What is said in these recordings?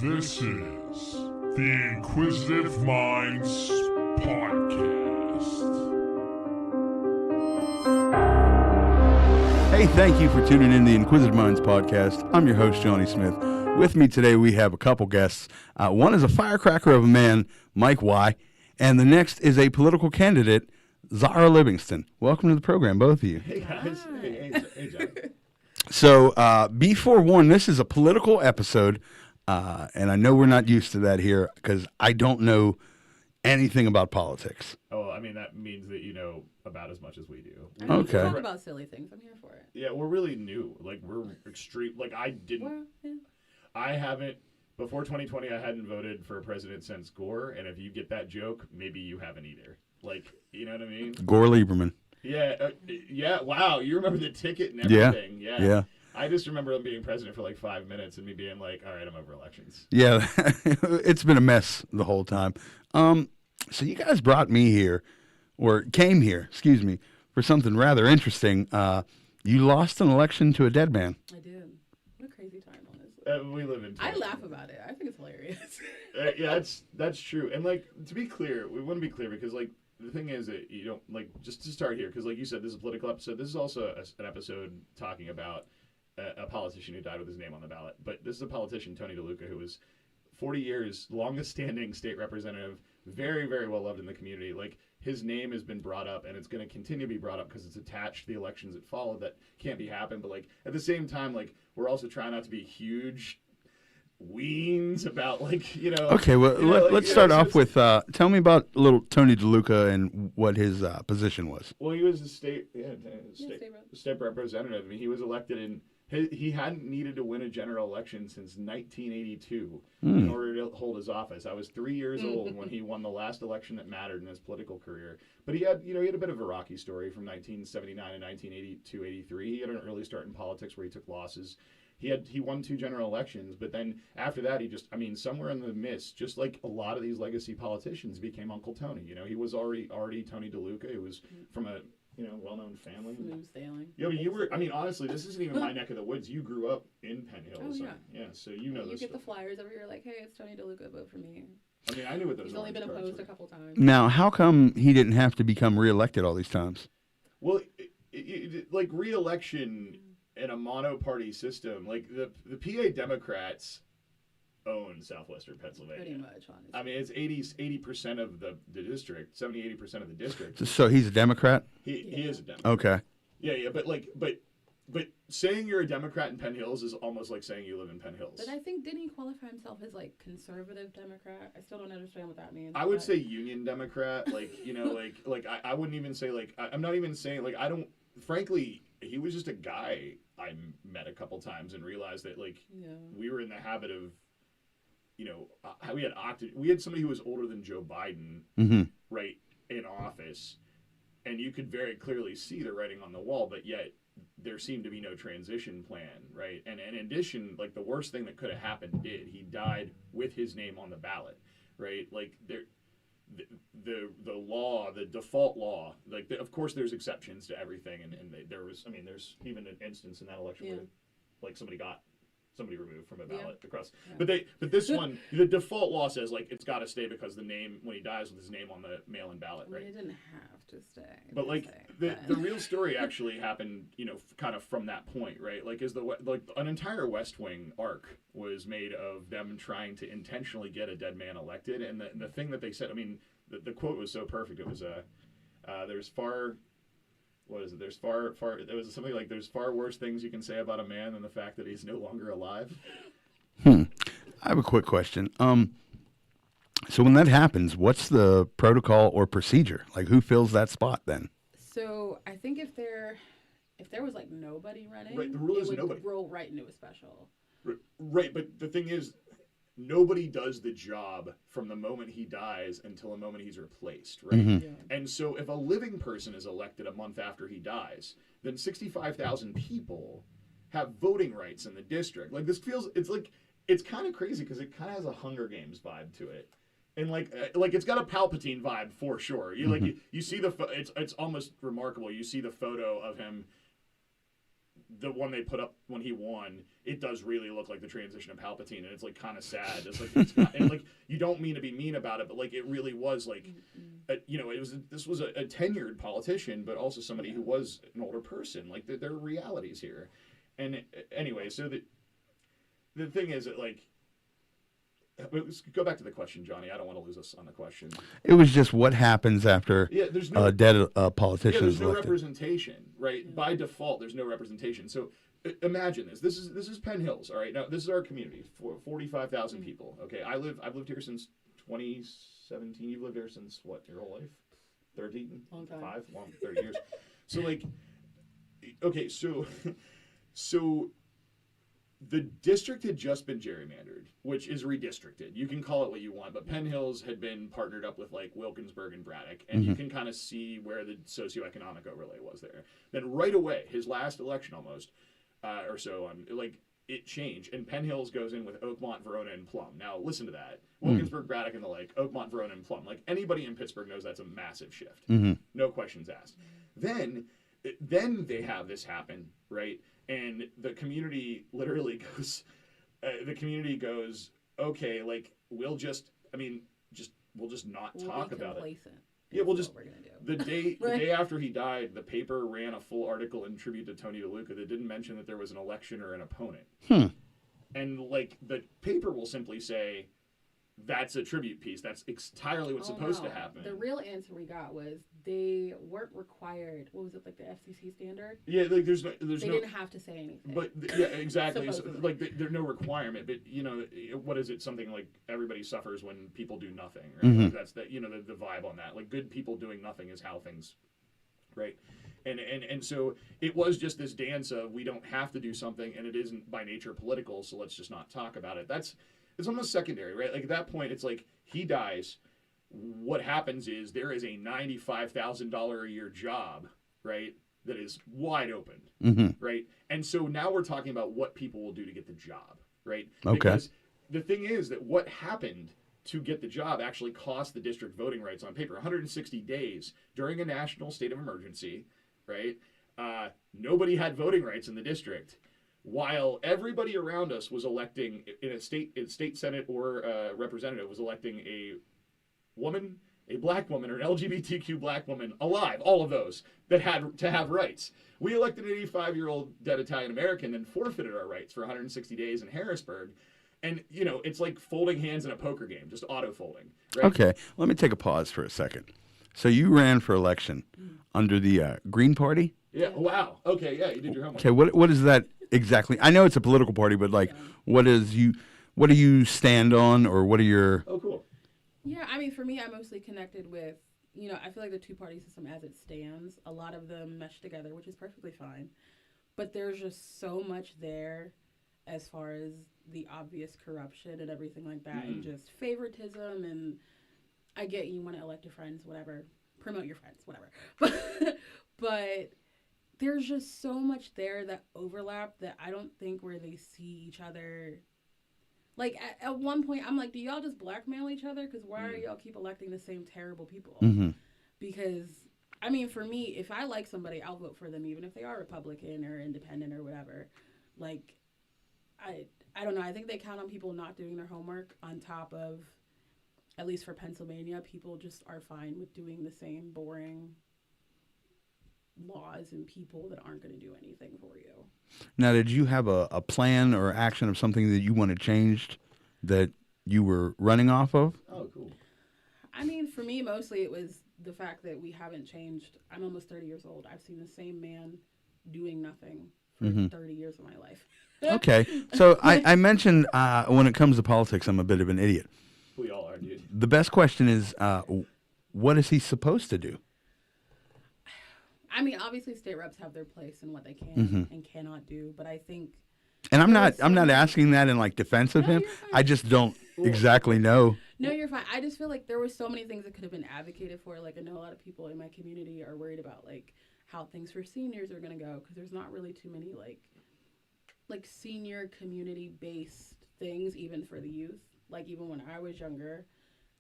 This is the Inquisitive Minds Podcast. Hey, thank you for tuning in to the Inquisitive Minds Podcast. I'm your host, Johnny Smith. With me today, we have a couple guests. One is a firecracker of a man, Mike Y., and the next is a political candidate, Zarah Livingston. Welcome to the program, both of you. Hey, guys. Hey, John. So, be forewarned, this is a political episode, and I know we're not used to that here because I don't know anything about politics. Oh, I mean, that means that you know about as much as we do. I mean, Okay. we can talk about silly things. I'm here for it. Yeah, we're really new. Like, we're extreme. Like, I didn't. Well, yeah. I haven't. Before 2020, I hadn't voted for a president since Gore, and if you get that joke, maybe you haven't either. Like, you know what I mean? Gore Lieberman. Yeah, yeah. Wow, you remember the ticket and Yeah. everything? Yeah. I just remember him being president for like 5 minutes and me being like, "All right, I'm over elections." Yeah, it's been a mess the whole time. So you guys brought me here, or came here, excuse me, for something rather interesting. You lost an election to a dead man. I did. What a crazy time, honestly. We live in. I laugh about it. I think it's hilarious. Yeah, that's true. And like, to be clear, we want to be clear because like the thing is that you don't like, just to start here, because like you said, this is a political episode. This is also an episode talking about a politician who died with his name on the ballot. But this is a politician, Tony DeLuca, who was 40 years longest standing state representative, very, very well loved in the community. Like, his name has been brought up, and it's going to continue to be brought up because it's attached to the elections that follow that can't be happened. But like, at the same time, like, we're also trying not to be huge weens about, like, you know. Okay, well, let's start off with, tell me about little Tony DeLuca and what his position was. Well, he was the state rep. state representative. I mean, he was elected in. He hadn't needed to win a general election since 1982 in order to hold his office. I was 3 years old when he won the last election that mattered in his political career. But he had a bit of a rocky story from 1979 to 1982, 83. He had an early start in politics where he took losses. He won 2 general elections, but then after that, somewhere in the mist, just like a lot of these legacy politicians, became Uncle Tony. You know, he was already Tony DeLuca. He was from a well-known family. Smooth sailing. Yeah, I mean, honestly, this isn't even my neck of the woods. You grew up in Penn Hills. Oh, yeah. Yeah, so you know You this get the stuff. flyers every year, like, hey, it's Tony DeLuca, vote for me. I mean, I knew what those He's only been orange cards opposed were. a couple times. Now, how come he didn't have to become reelected all these times? Well, like re-election in a mono-party system, like the PA Democrats own southwestern Pennsylvania. Pretty much, honestly. I mean, it's 80% of the district, 70-80% of the district. So he's a Democrat? He is a Democrat. Okay. Yeah, but saying you're a Democrat in Penn Hills is almost like saying you live in Penn Hills. But I think, didn't he qualify himself as, like, conservative Democrat? I still don't understand what that means. I would say Union Democrat, like, you know, like I wouldn't even say, like, I'm not even saying, like, I don't, frankly, he was just a guy I met a couple times and realized that, like, we were in the habit of, you know, we had somebody who was older than Joe Biden, right, in office, and you could very clearly see the writing on the wall, but yet there seemed to be no transition plan, right? And in addition, like, the worst thing that could have happened did. He died with his name on the ballot, right? Like, the law, the default law, like, of course there's exceptions to everything, and there's even an instance in that election where, like, somebody removed from a ballot across. Yeah. But this one, the default law says, like, it's got to stay because the name, when he dies with his name on the mail-in ballot, right? It didn't have to stay. But like the real story actually happened, you know, kind of from that point, right? Like, an entire West Wing arc was made of them trying to intentionally get a dead man elected, and the thing that they said, I mean, the quote was so perfect. It was it was something like, there's far worse things you can say about a man than the fact that he's no longer alive. I have a quick question. So when that happens, what's the protocol or procedure? Like, who fills that spot then? So I think if there was, like, nobody running, right, the rule is nobody. Roll right into a special. Right, but the thing is, nobody does the job from the moment he dies until the moment he's replaced, right? Mm-hmm. Yeah. And so if a living person is elected a month after he dies, then 65,000 people have voting rights in the district. Like, it's kind of crazy because it kind of has a Hunger Games vibe to it. And like it's got a Palpatine vibe for sure. You see it's almost remarkable. You see the photo of him the one they put up when he won, it does really look like the transition of Palpatine, and it's like kind of sad. It's like and like you don't mean to be mean about it, but like it really was like, this was a tenured politician, but also somebody who was an older person. Like there are realities here, and anyway, so the thing is that like. Let's go back to the question, Johnny. I don't want to lose us on the question. It was just what happens after there's no, dead politician there's is no elected. Representation, right? By default, there's no representation. So imagine this. This is Penn Hills, all right? Now, this is our community, 45,000 people, okay? I've lived here since 2017. You've lived here since, what, your whole life? 30? Long time. 30 years. So, like, okay, so the district had just been gerrymandered, which is redistricted. You can call it what you want, but Penn Hills had been partnered up with like Wilkinsburg and Braddock, and you can kind of see where the socioeconomic overlay was there. Then right away, his last election almost, or so, like it changed, and Penn Hills goes in with Oakmont, Verona, and Plum. Now listen to that: Wilkinsburg, Braddock, and the like, Oakmont, Verona, and Plum. Like anybody in Pittsburgh knows that's a massive shift. No questions asked. Then they have this happen, right? And the community literally goes, okay, like we'll just not talk about it. Yeah, we'll just the day after he died, the paper ran a full article in tribute to Tony DeLuca that didn't mention that there was an election or an opponent. And like the paper will simply say, that's a tribute piece. That's entirely what's supposed to happen. The real answer we got was they weren't required. What was it, like the FCC standard? Yeah, like they didn't have to say anything. But yeah, exactly. So, like there's no requirement. But what is it? Something like everybody suffers when people do nothing. Right? Like that's the vibe on that. Like good people doing nothing is how things, right? And so it was just this dance of we don't have to do something, and it isn't by nature political. So let's just not talk about it. It's almost secondary, right? Like at that point, it's like he dies. What happens is there is a $95,000 a year job, right? That is wide open, right? And so now we're talking about what people will do to get the job, right? Okay. Because the thing is that what happened to get the job actually cost the district voting rights on paper. 160 days during a national state of emergency, right? Nobody had voting rights in the district. While everybody around us was electing in a state senate or representative was electing a woman, a black woman, or an LGBTQ black woman alive, all of those that had to have rights. We elected an 85-year-old dead Italian American and forfeited our rights for 160 days in Harrisburg. And, it's like folding hands in a poker game, just auto-folding. Right? Okay, let me take a pause for a second. So you ran for election under the Green Party? Yeah, wow. Okay, yeah, you did your homework. Okay, what is that exactly? I know it's a political party, but like, what do you stand on, or what are your... Oh, cool. Yeah, I mean, for me, I'm mostly connected with, I feel like the two-party system as it stands, a lot of them mesh together, which is perfectly fine. But there's just so much there as far as the obvious corruption and everything like that, and just favoritism, and I get you want to elect your friends, whatever, promote your friends, whatever. But there's just so much there that overlap that I don't think where they see each other. Like, at one point, I'm like, do y'all just blackmail each other? Because why are y'all keep electing the same terrible people? Because, I mean, for me, if I like somebody, I'll vote for them, even if they are Republican or independent or whatever. Like, I don't know. I think they count on people not doing their homework on top of, at least for Pennsylvania, people just are fine with doing the same boring laws and people that aren't going to do anything for you. Now, did you have a plan or action of something that you wanted changed that you were running off of? Oh, cool. I mean, for me, mostly it was the fact that we haven't changed. I'm almost 30 years old. I've seen the same man doing nothing for 30 years of my life. Okay. So I mentioned when it comes to politics, I'm a bit of an idiot. We all are, dude. The best question is, what is he supposed to do? I mean, obviously, state reps have their place in what they can and cannot do, but I think. And I'm not asking that in like defense of him. I just don't exactly know. No, you're fine. I just feel like there were so many things that could have been advocated for. Like, I know a lot of people in my community are worried about like how things for seniors are going to go, because there's not really too many like senior community based things, even for the youth. Like, even when I was younger,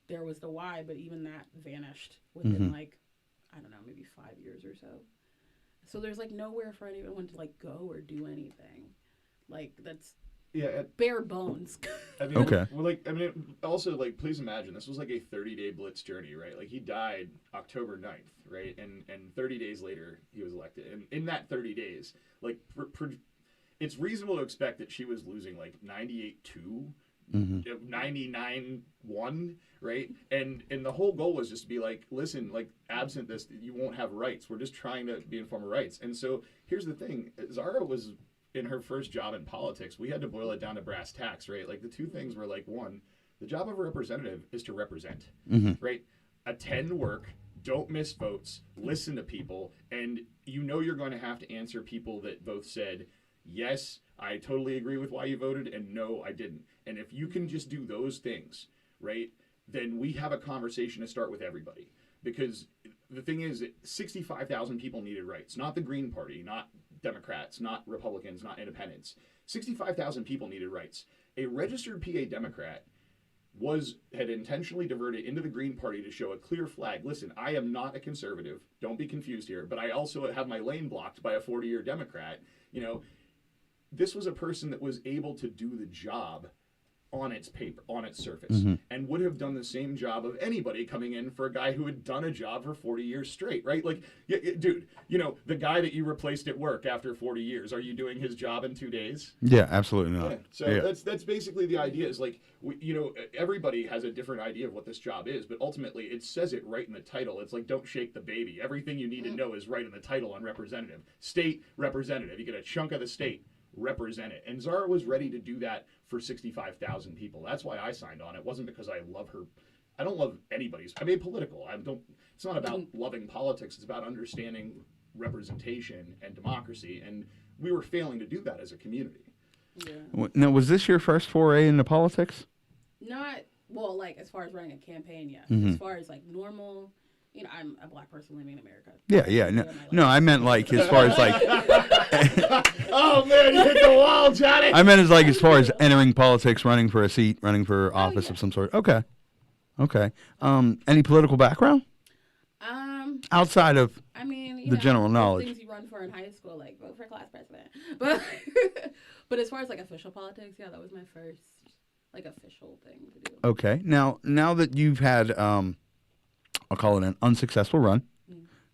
there was the Y, but even that vanished within like, I don't know, maybe 5 years or so. So there's like nowhere for anyone to like go or do anything. Like that's Yeah. bare bones. I mean, Okay. Well, like, I mean, also, like, please imagine this was like a 30-day blitz journey, right? Like, he died October 9th, right? And 30 days later, he was elected. And in that 30 days, like, it's reasonable to expect that she was losing like 98-2, 99-1, right? And the whole goal was just to be like, listen, like, absent this, you won't have rights. We're just trying to be informed of rights. And so here's the thing: Zarah was in her first job in politics. We had to boil it down to brass tacks, right? Like, the two things were like, one, the job of a representative is to represent, right? Attend work, don't miss votes, listen to people, and you know you're going to have to answer people that both said, yes, I totally agree with why you voted, and no, I didn't. And if you can just do those things, right, then we have a conversation to start with everybody. Because the thing is, 65,000 people needed rights, not the Green Party, not Democrats, not Republicans, not independents. 65,000 people needed rights. A registered PA Democrat had intentionally diverted into the Green Party to show a clear flag. Listen, I am not a conservative. Don't be confused here. But I also have my lane blocked by a 40-year Democrat. You know, this was a person that was able to do the job on its paper, on its surface, and would have done the same job of anybody coming in for a guy who had done a job for 40 years straight, right? Like, dude, you know, the guy that you replaced at work after 40 years, are you doing his job in 2 days? Yeah, absolutely not. Yeah. So that's basically the idea. Is like, you know, everybody has a different idea of what this job is, but ultimately it says it right in the title. It's like, don't shake the baby. Everything you need to know is right in the title on representative. State representative. You get a chunk of the state. Represent it. And Zarah was ready to do that for 65,000 people. That's why I signed on. It wasn't because I love her. I don't love anybody's. I mean, political. It's not about loving politics. It's about understanding representation and democracy. And we were failing to do that as a community. Yeah. Now, was this your first foray into politics? Not, well, like, as far as running a campaign, yes. As far as, like, normal, you know, I'm a black person living in America. Yeah. No, I meant, like, as far as, like... Oh, man, you hit the wall, Johnny! I meant as far as entering politics, running for a seat, running for office of some sort. Okay. Any political background? Outside of I mean, the general knowledge. Things you run for in high school, like vote for class president. But but as far as like official politics, yeah, that was my first like official thing to do. Okay. Now that you've had, I'll call it an unsuccessful run,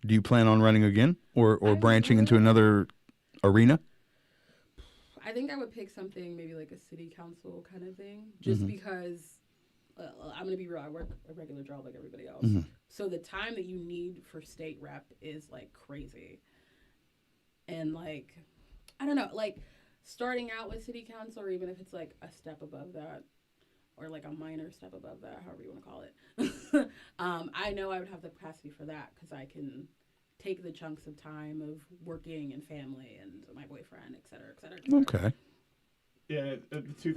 do you plan on running again or branching into another arena? I think I would pick something maybe like a city council kind of thing, just because I'm going to be real. I work a regular job like everybody else. So the time that you need for state rep is like crazy. And like, I don't know, like starting out with city council, or even if it's like a step above that, or like a minor step above that, however you want to call it. I know I would have the capacity for that because I can take the chunks of time of working and family and my boyfriend, et cetera, et cetera, et cetera. Okay. Yeah, two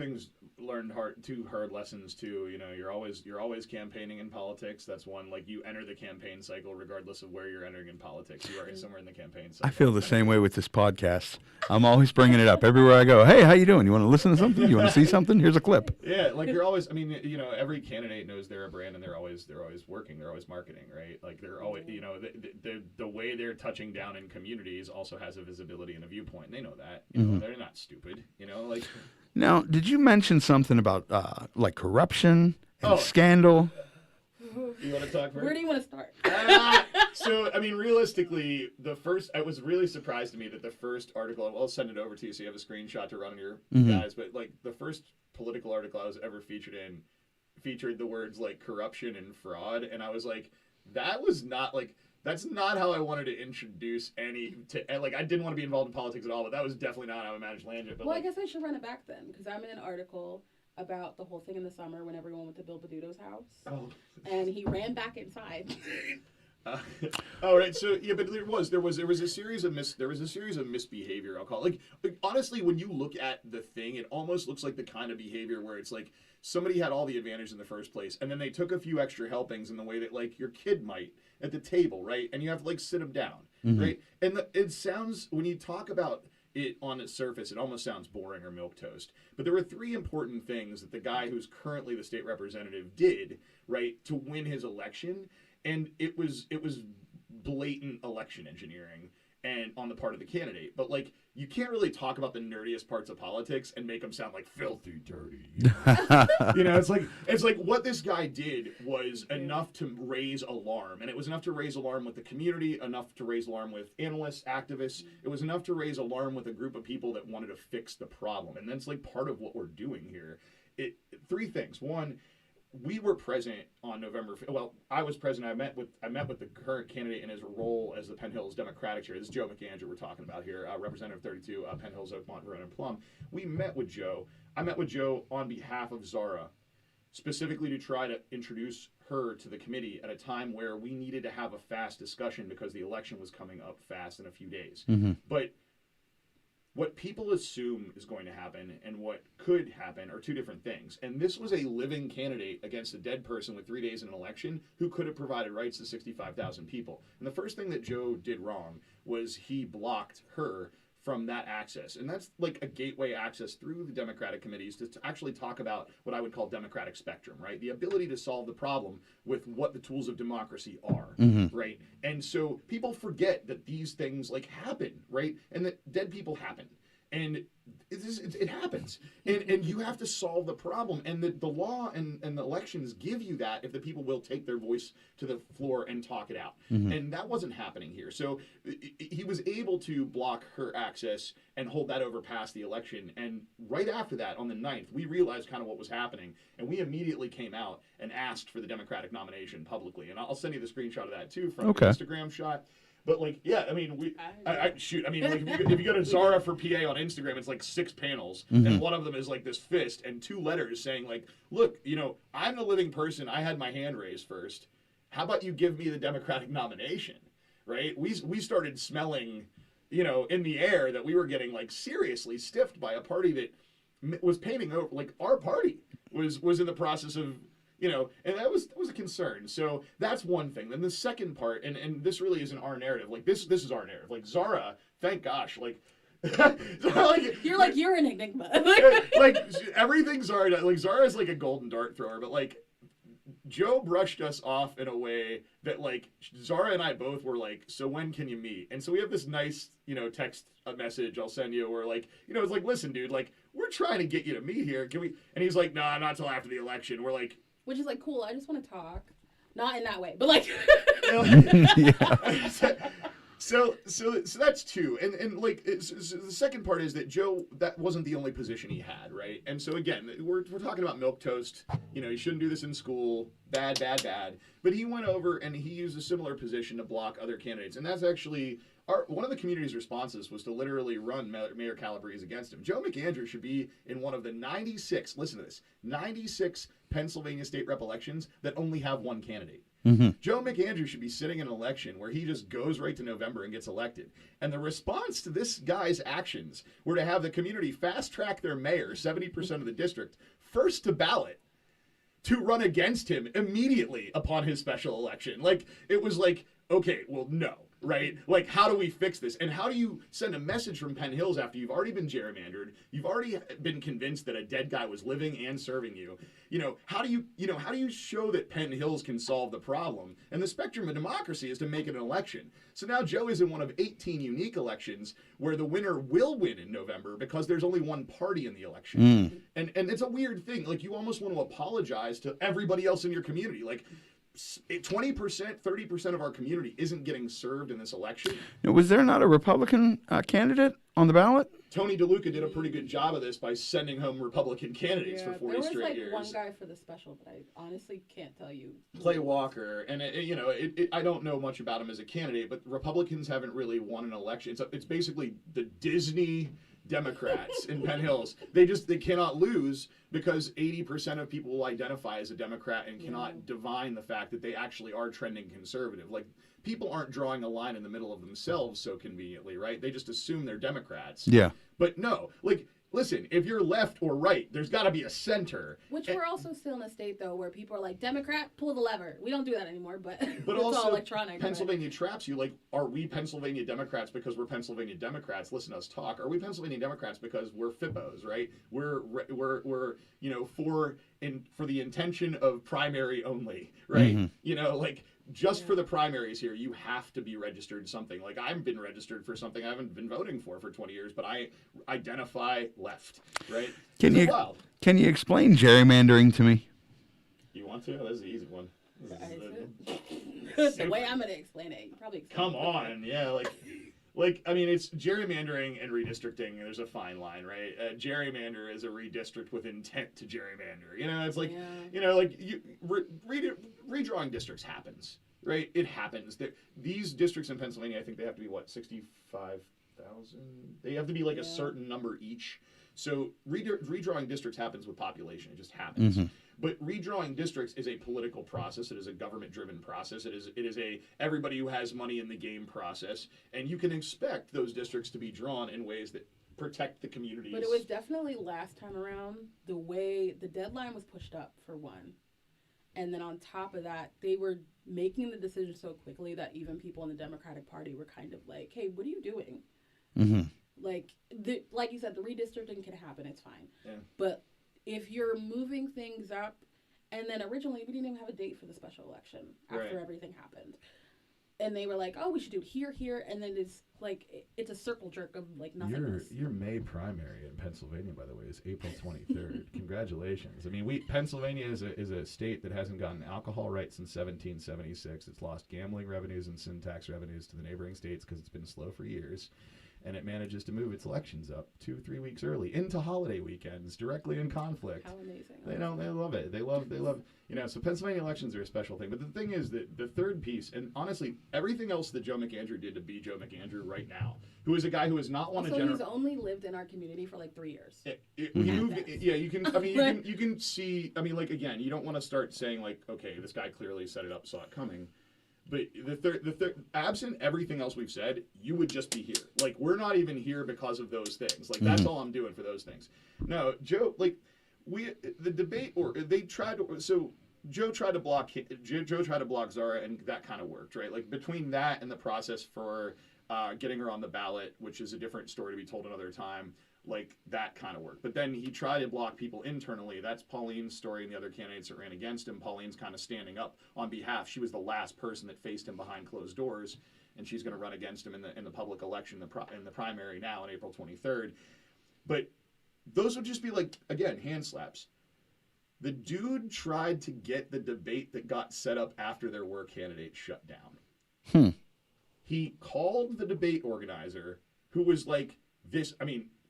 hard lessons too. You know, you're always campaigning in politics. That's one. Like, you enter the campaign cycle regardless of where you're entering in politics. You are somewhere in the campaign cycle. I feel the same way with this podcast. I'm always bringing it up everywhere I go. Hey, how you doing? You want to listen to something? You want to see something? Here's a clip. Yeah, like you're always. I mean, you know, every candidate knows they're a brand, and they're always working. They're always marketing, right? Like they're always, you know, the way they're touching down in communities also has a visibility and a viewpoint. And they know that. You know, they're not stupid. You know, like. Now, did you mention something about like corruption and scandal? You want to talk first? Where do you want to start? So, I mean, realistically, it was really surprised to me that the first article, I'll send it over to you so you have a screenshot to run on your guys, but like the first political article I was ever featured in featured the words like corruption and fraud. And I was like, that's not how I wanted to introduce I didn't want to be involved in politics at all, but that was definitely not how I managed to land it. But well, I guess I should run it back then, because I'm in an article about the whole thing in the summer when everyone went to Bill Peduto's house. Oh. And he ran back inside. Right. So yeah, but there was a series of misbehavior, I'll call it. Like honestly, when you look at the thing, it almost looks like the kind of behavior where it's like somebody had all the advantage in the first place, and then they took a few extra helpings in the way that like your kid might at the table, right? And you have to like sit them down, right? And it sounds, when you talk about it on its surface, it almost sounds boring or milquetoast. But there were three important things that the guy who's currently the state representative did, right, to win his election. And it was blatant election engineering. and on the part of the candidate. But like, you can't really talk about the nerdiest parts of politics and make them sound like filthy dirty. You know, it's like what this guy did was enough to raise alarm, and it was enough to raise alarm with the community, enough to raise alarm with analysts, activists. It was enough to raise alarm with a group of people that wanted to fix the problem, and that's like part of what we're doing here. Three things. One, we were present on November. Well, I was present. I met with the current candidate in his role as the Penn Hills Democratic chair. This is Joe McAndrew we're talking about here, Representative 32, Penn Hills, Oakmont, Verona, and Plum. We met with Joe. I met with Joe on behalf of Zarah, specifically to try to introduce her to the committee at a time where we needed to have a fast discussion because the election was coming up fast in a few days. Mm-hmm. But what people assume is going to happen and what could happen are two different things. And this was a living candidate against a dead person with 3 days in an election who could have provided rights to 65,000 people. And the first thing that Joe did wrong was he blocked her from that access. And that's like a gateway access through the Democratic committees to actually talk about what I would call democratic spectrum, right? The ability to solve the problem with what the tools of democracy are, right? And so people forget that these things like happen, right? And that dead people happen. And it happens. And you have to solve the problem. And the law and the elections give you that if the people will take their voice to the floor and talk it out. And that wasn't happening here. So he was able to block her access and hold that over past the election. And right after that, on the 9th, we realized kind of what was happening. And we immediately came out and asked for the Democratic nomination publicly. And I'll send you the screenshot of that, too, from the Instagram shot. But like, yeah, I mean, like, if you go to Zarah for PA on Instagram, it's like 6 panels, and one of them is like this fist and 2 letters saying like, look, you know, I'm the living person. I had my hand raised first. How about you give me the Democratic nomination, right? We started smelling, you know, in the air that we were getting like seriously stiffed by a party that was painting over, like our party was in the process of, you know, and that was a concern. So that's one thing. Then the second part, and this really isn't our narrative. Like this is our narrative. Like Zarah, thank gosh, like, you're an enigma. like everything Zarah, like Zarah is like a golden dart thrower, but like Joe brushed us off in a way that like Zarah and I both were like, so when can you meet? And so we have this nice, you know, text message I'll send you where like, you know, it's like, listen, dude, like we're trying to get you to meet here. Can we? And he's like, nah, not till after the election. We're like. Which is like, cool, I just want to talk. Not in that way, but like... So that's two. And like, the second part is that Joe, that wasn't the only position he had, right? And so again, we're talking about milquetoast. You know, you shouldn't do this in school. Bad. But he went over and he used a similar position to block other candidates. And that's actually... one of the community's responses was to literally run Mayor Calabrese against him. Joe McAndrew should be in one of the 96, listen to this, 96 Pennsylvania state rep elections that only have one candidate. Joe McAndrew should be sitting in an election where he just goes right to November and gets elected. And the response to this guy's actions were to have the community fast track their mayor, 70% of the district, first to ballot to run against him immediately upon his special election. Like, it was like, okay, well, no. Right? Like, how do we fix this? And how do you send a message from Penn Hills after you've already been gerrymandered? You've already been convinced that a dead guy was living and serving you. You know, how do you show that Penn Hills can solve the problem? And the spectrum of democracy is to make it an election. So now Joe is in one of 18 unique elections where the winner will win in November because there's only one party in the election. And it's a weird thing. Like, you almost want to apologize to everybody else in your community. Like, 20%, 30% of our community isn't getting served in this election. Was there not a Republican candidate on the ballot? Tony DeLuca did a pretty good job of this by sending home Republican candidates for 40 straight years. There was like one guy for the special, but I honestly can't tell you. Clay Walker, and I don't know much about him as a candidate, but Republicans haven't really won an election. It's basically the Disney Democrats in Penn Hills. They cannot lose because 80% of people will identify as a Democrat and cannot divine the fact that they actually are trending conservative. Like, people aren't drawing a line in the middle of themselves so conveniently, right? They just assume they're Democrats. Yeah. But no, like, listen, if you're left or right, there's got to be a center. Which we're also still in a state, though, where people are like, Democrat, pull the lever. We don't do that anymore, but it's also, all electronic. Pennsylvania traps you. Like, are we Pennsylvania Democrats because we're Pennsylvania Democrats? Listen to us talk. Are we Pennsylvania Democrats because we're FIPPOs, right? We're for the intention of primary only, right? You know, like, just for the primaries here, you have to be registered something. Like, I've been registered for something I haven't been voting for 20 years, but I identify left, right? Can you explain gerrymandering to me? You want to? This is the easy one. The way I'm going to explain it, you probably explain Come on, yeah, like, I mean, it's gerrymandering and redistricting. There's a fine line, right? Gerrymander is a redistrict with intent to gerrymander. You know, it's like, redrawing districts happens, right? It happens. These districts in Pennsylvania, I think they have to be, 65,000? They have to be like a certain number each. So redrawing districts happens with population. It just happens. Mm-hmm. But redrawing districts is a political process. It is a government-driven process. It is a everybody who has money in the game process. And you can expect those districts to be drawn in ways that protect the communities. But it was definitely last time around, the way the deadline was pushed up, for one. And then on top of that, they were making the decision so quickly that even people in the Democratic Party were kind of like, hey, what are you doing? Mm-hmm. Like you said, the redistricting can happen. It's fine. Yeah. But if you're moving things up, and then originally we didn't even have a date for the special election after everything happened. And they were like, oh, we should do it here, and then it's like, it's a circle jerk of like nothingness. Your May primary in Pennsylvania, by the way, is April 23rd. Congratulations. I mean, Pennsylvania is a state that hasn't gotten alcohol rights since 1776. It's lost gambling revenues and sin tax revenues to the neighboring states because it's been slow for years. And it manages to move its elections up 2-3 weeks early into holiday weekends, directly in conflict. How amazing! They love it. They love. So Pennsylvania elections are a special thing. But the thing is that the third piece, and honestly, everything else that Joe McAndrew did to be Joe McAndrew right now, who is a guy who has not won a general. He's only lived in our community for like 3 years. You can. I mean, you can see. I mean, like, again, you don't want to start saying like, okay, this guy clearly set it up, saw it coming. But the third, absent everything else we've said, you would just be here. Like, we're not even here because of those things. Like, that's all I'm doing for those things. No, Joe, like, the debate, or they tried to, so Joe tried to block Zarah, and that kind of worked, right? Like, between that and the process for getting her on the ballot, which is a different story to be told another time, like, that kind of worked. But then he tried to block people internally. That's Pauline's story and the other candidates that ran against him. Pauline's kind of standing up on behalf. She was the last person that faced him behind closed doors, and she's going to run against him in the public election, in the primary now on April 23rd. But those would just be like, again, hand slaps. The dude tried to get the debate that got set up after there were candidates shut down. He called the debate organizer, who was like this,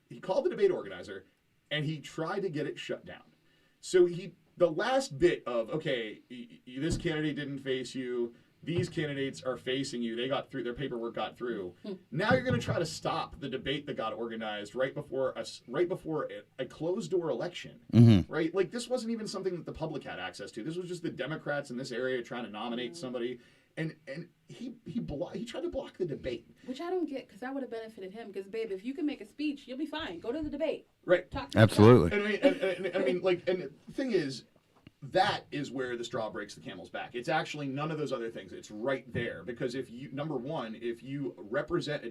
he called the debate organizer, and he tried to get it shut down. So the last bit of, okay, this candidate didn't face you, these candidates are facing you, they got through, their paperwork got through. Now you're going to try to stop the debate that got organized right before a closed door election, right? Like, this wasn't even something that the public had access to. This was just the Democrats in this area trying to nominate somebody. And he tried to block the debate, which I don't get, because that would have benefited him. Because, babe, if you can make a speech, you'll be fine. Go to the debate. Right. Talk. Absolutely. And the thing is, that is where the straw breaks the camel's back. It's actually none of those other things. It's right there, because if you represent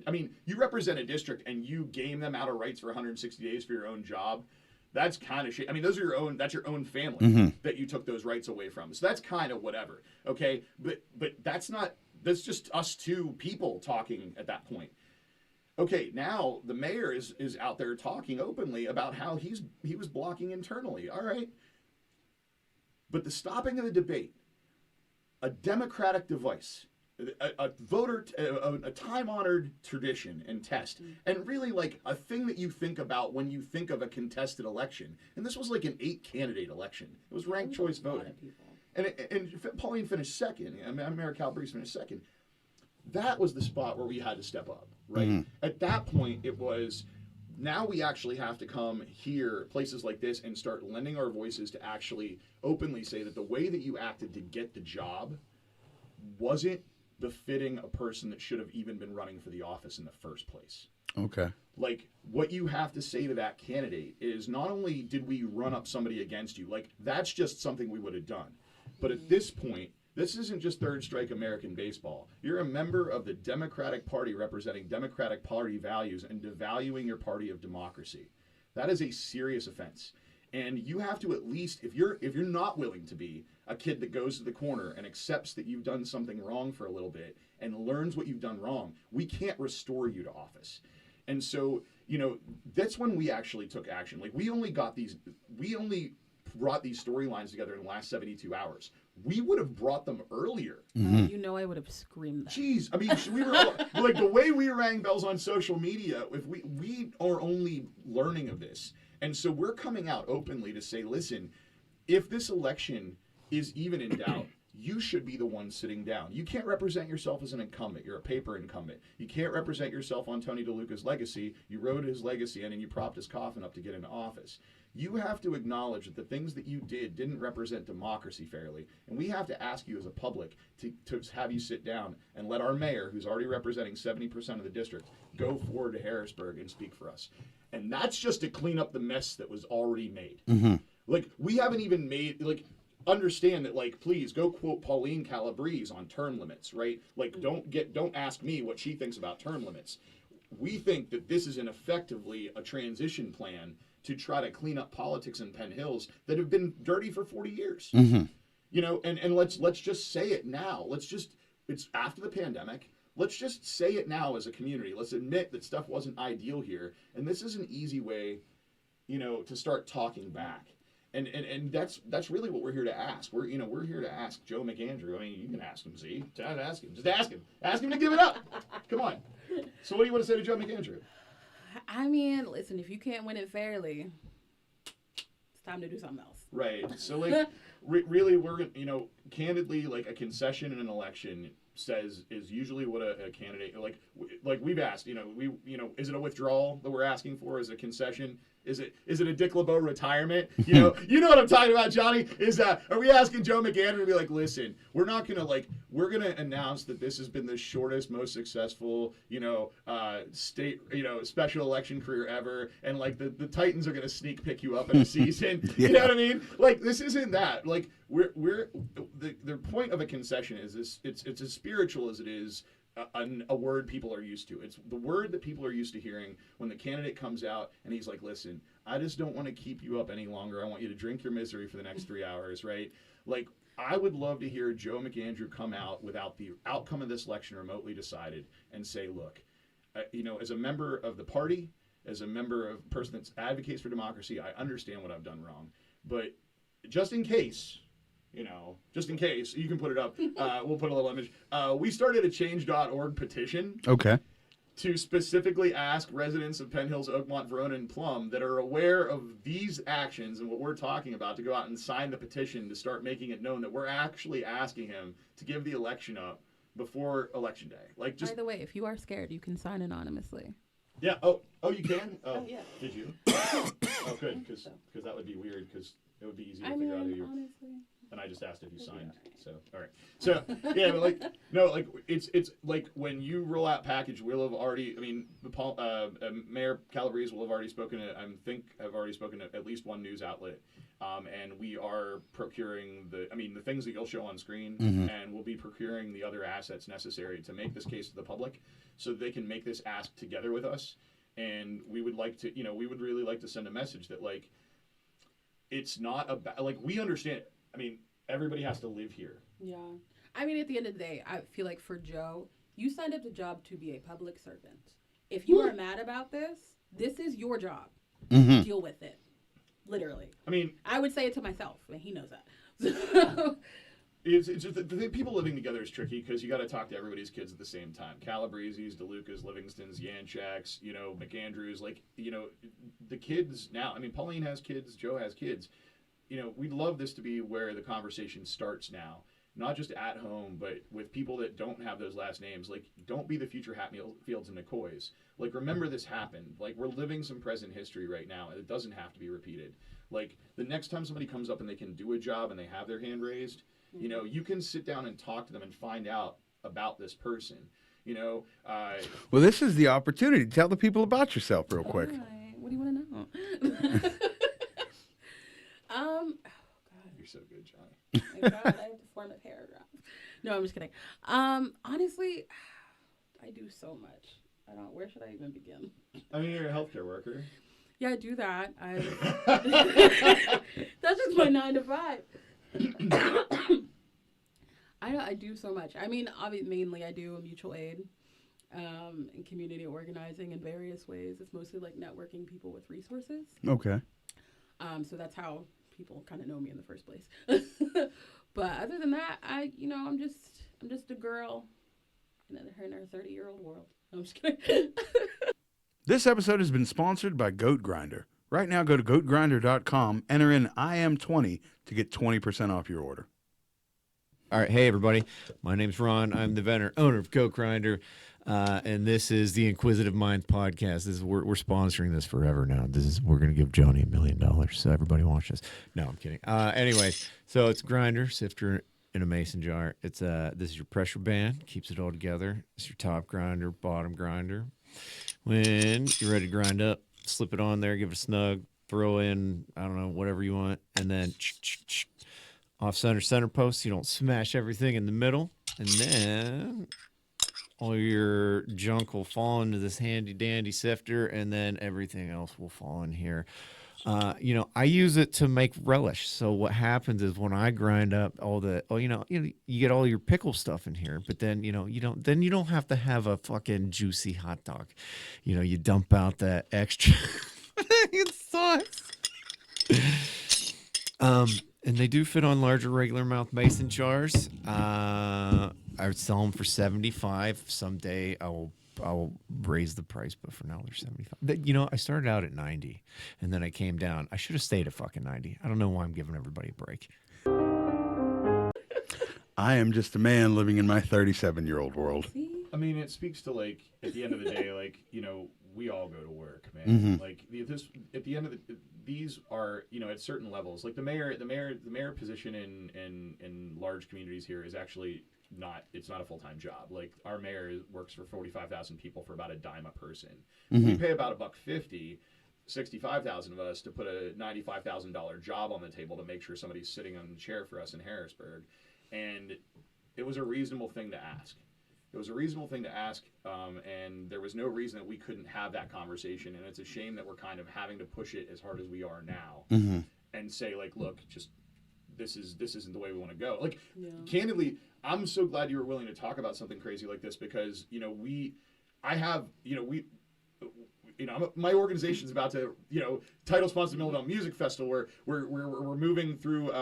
a district and you game them out of rights for 160 days for your own job. That's kind of shit. I mean, that's your own family that you took those rights away from. So that's kind of whatever. Okay. But that's just us two people talking at that point. Okay. Now the mayor is out there talking openly about how he was blocking internally. All right. But the stopping of the debate, a democratic device, a time-honored tradition and test, and really like a thing that you think about when you think of a contested election. And this was like an 8-candidate election. It was ranked choice voting. And Pauline finished second. Mayor Calabrese finished second. That was the spot where we had to step up, right? At that point, it was, now we actually have to come here, places like this, and start lending our voices to actually openly say that the way that you acted to get the job wasn't befitting a person that should have even been running for the office in the first place. Okay. Like, what you have to say to that candidate is, not only did we run up somebody against you, like, that's just something we would have done. But at this point, this isn't just third strike American baseball. You're a member of the Democratic Party representing Democratic Party values and devaluing your party of democracy. That is a serious offense. And you have to at least, if you're not willing to be a kid that goes to the corner and accepts that you've done something wrong for a little bit and learns what you've done wrong, we can't restore you to office. And so, that's when we actually took action. Like we only brought these storylines together in the last 72 hours. We would have brought them earlier. Mm-hmm. I would have screamed that. Jeez, I mean, we were like the way we rang bells on social media. If we are only learning of this, and so we're coming out openly to say, listen, if this election is even in doubt, you should be the one sitting down. You can't represent yourself as an incumbent. You're a paper incumbent. You can't represent yourself on Tony DeLuca's legacy. You rode his legacy in and you propped his coffin up to get into office. You have to acknowledge that the things that you didn't represent democracy fairly. And we have to ask you as a public to have you sit down and let our mayor, who's already representing 70% of the district, go forward to Harrisburg and speak for us. And that's just to clean up the mess that was already made. Mm-hmm. Like, we haven't even made, like, understand that, like, please go quote Pauline Calabrese on term limits, right? Like, don't ask me what she thinks about term limits. We think that this is effectively a transition plan to try to clean up politics in Penn Hills that have been dirty for 40 years. Mm-hmm. And let's just say it now. It's after the pandemic. Let's just say it now as a community. Let's admit that stuff wasn't ideal here. And this is an easy way, to start talking back. And that's really what we're here to ask. We're here to ask Joe McAndrew. I mean, you can ask him, Z. Ask him. Just ask him. Ask him to give it up. Come on. So what do you want to say to Joe McAndrew? I mean, listen, if you can't win it fairly, it's time to do something else. Right. So, like, really, we're, candidly, like, a concession in an election is usually what a candidate, like we've asked, is it a withdrawal that we're asking for? Is it a concession? Is it a Dick LeBeau retirement? You know what I'm talking about, Johnny? Are we asking Joe McAndrew to be like, listen, we're gonna announce that this has been the shortest, most successful, state, special election career ever, and like the Titans are gonna sneak pick you up in a season. Yeah. You know what I mean? Like, this isn't that. Like, the point of a concession is this. It's as spiritual as it is a word people are used to. It's the word that people are used to hearing when the candidate comes out and he's like, listen, I just don't want to keep you up any longer. I want you to drink your misery for the next 3 hours, right? Like, I would love to hear Joe McAndrew come out without the outcome of this election remotely decided and say, look, as a member of the party, as a member of person that advocates for democracy, I understand what I've done wrong. But just in case, you can put it up. We'll put a little image. We started a change.org petition. Okay. To specifically ask residents of Penn Hills, Oakmont, Verona, and Plum that are aware of these actions and what we're talking about to go out and sign the petition to start making it known that we're actually asking him to give the election up before Election Day. Like, just. By the way, if you are scared, you can sign anonymously. Yeah. Oh, you can? Oh, yeah. Did you? Oh, good, because that would be weird, because it would be easy to figure out who you are. Honestly. And I just asked if you signed. So, all right. So, yeah, but it's like when you roll out package, we'll have already, Mayor Calabrese will have already spoken have already spoken at least one news outlet. And we are procuring the things that you'll show on screen, mm-hmm. and we'll be procuring the other assets necessary to make this case to the public so that they can make this ask together with us. And we would like to, we would really like to send a message that, like, it's not about, like, we understand. I mean, everybody has to live here. Yeah. I mean, at the end of the day, I feel like for Joe, you signed up the job to be a public servant. If you are mad about this is your job. Mm-hmm. Deal with it. Literally. I mean, I would say it to myself, and he knows that. It's just the people living together is tricky because you got to talk to everybody's kids at the same time. Calabrese's, DeLuca's, Livingstons, Yanchak's, McAndrew's, the kids now. I mean, Pauline has kids, Joe has kids. We'd love this to be where the conversation starts now, not just at home, but with people that don't have those last names. Like, don't be the future Hatfields and McCoys. Like, remember this happened. Like, we're living some present history right now, and it doesn't have to be repeated. Like, the next time somebody comes up and they can do a job and they have their hand raised, you can sit down and talk to them and find out about this person. Well, this is the opportunity. Tell the people about yourself real quick. Right. What do you want to know? Oh, God. You're so good, Johnny. Oh, my God, I have to form a paragraph. No, I'm just kidding. Honestly, I do so much. Where should I even begin? I mean, you're a healthcare worker. Yeah, I do that. That's just my 9 to 5. I do so much. I mean, mainly I do mutual aid and community organizing in various ways. It's mostly like networking people with resources. Okay. So that's how people kind of know me in the first place. But other than that, I'm just a girl in her 30-year-old world. I'm just kidding. This episode has been sponsored by Goat Grinder. Right now, go to goatgrinder.com, enter in IM20 to get 20% off your order. All right, hey everybody. My name's Ron. I'm the vendor, owner of Goat Grinder, and this is the Inquisitive Minds podcast. We're sponsoring this forever now. We're going to give Johnny $1 million, so everybody watch this. No, I'm kidding. Anyways, so it's a grinder, sifter in a mason jar. This is your pressure band, keeps it all together. It's your top grinder, bottom grinder. When you're ready to grind up, slip it on there, give it a snug, throw in, I don't know, whatever you want, and then off center post, so you don't smash everything in the middle, and then all your junk will fall into this handy dandy sifter, and then everything else will fall in here. I use it to make relish. So what happens is when I grind up you get all your pickle stuff in here, but then you don't have to have a fucking juicy hot dog. You dump out that extra sauce. And they do fit on larger regular mouth mason jars. I would sell them for $75. Someday I'll raise the price, but for now they're $75. I started out at $90, and then I came down. I should have stayed at fucking $90. I don't know why I'm giving everybody a break. I am just a man living in my 37-year-old world. I mean, it speaks to, like, at the end of the day, like, we all go to work, man. Mm-hmm. Like, at the end of these are, at certain levels. Like the mayor position in large communities here is actually it's not a full-time job. Like our mayor works for 45,000 people for about a dime a person. Mm-hmm. We pay about $1.50, 65,000 of us to put a $95,000 job on the table to make sure somebody's sitting on the chair for us in Harrisburg. And it was a reasonable thing to ask. It was a reasonable thing to ask, and there was no reason that we couldn't have that conversation. And it's a shame that we're kind of having to push it as hard as we are now, and say, like, look, just this isn't the way we want to go. Like, candidly, I'm so glad you were willing to talk about something crazy like this because my organization's about to title sponsor the Milledale Music Festival where we're moving through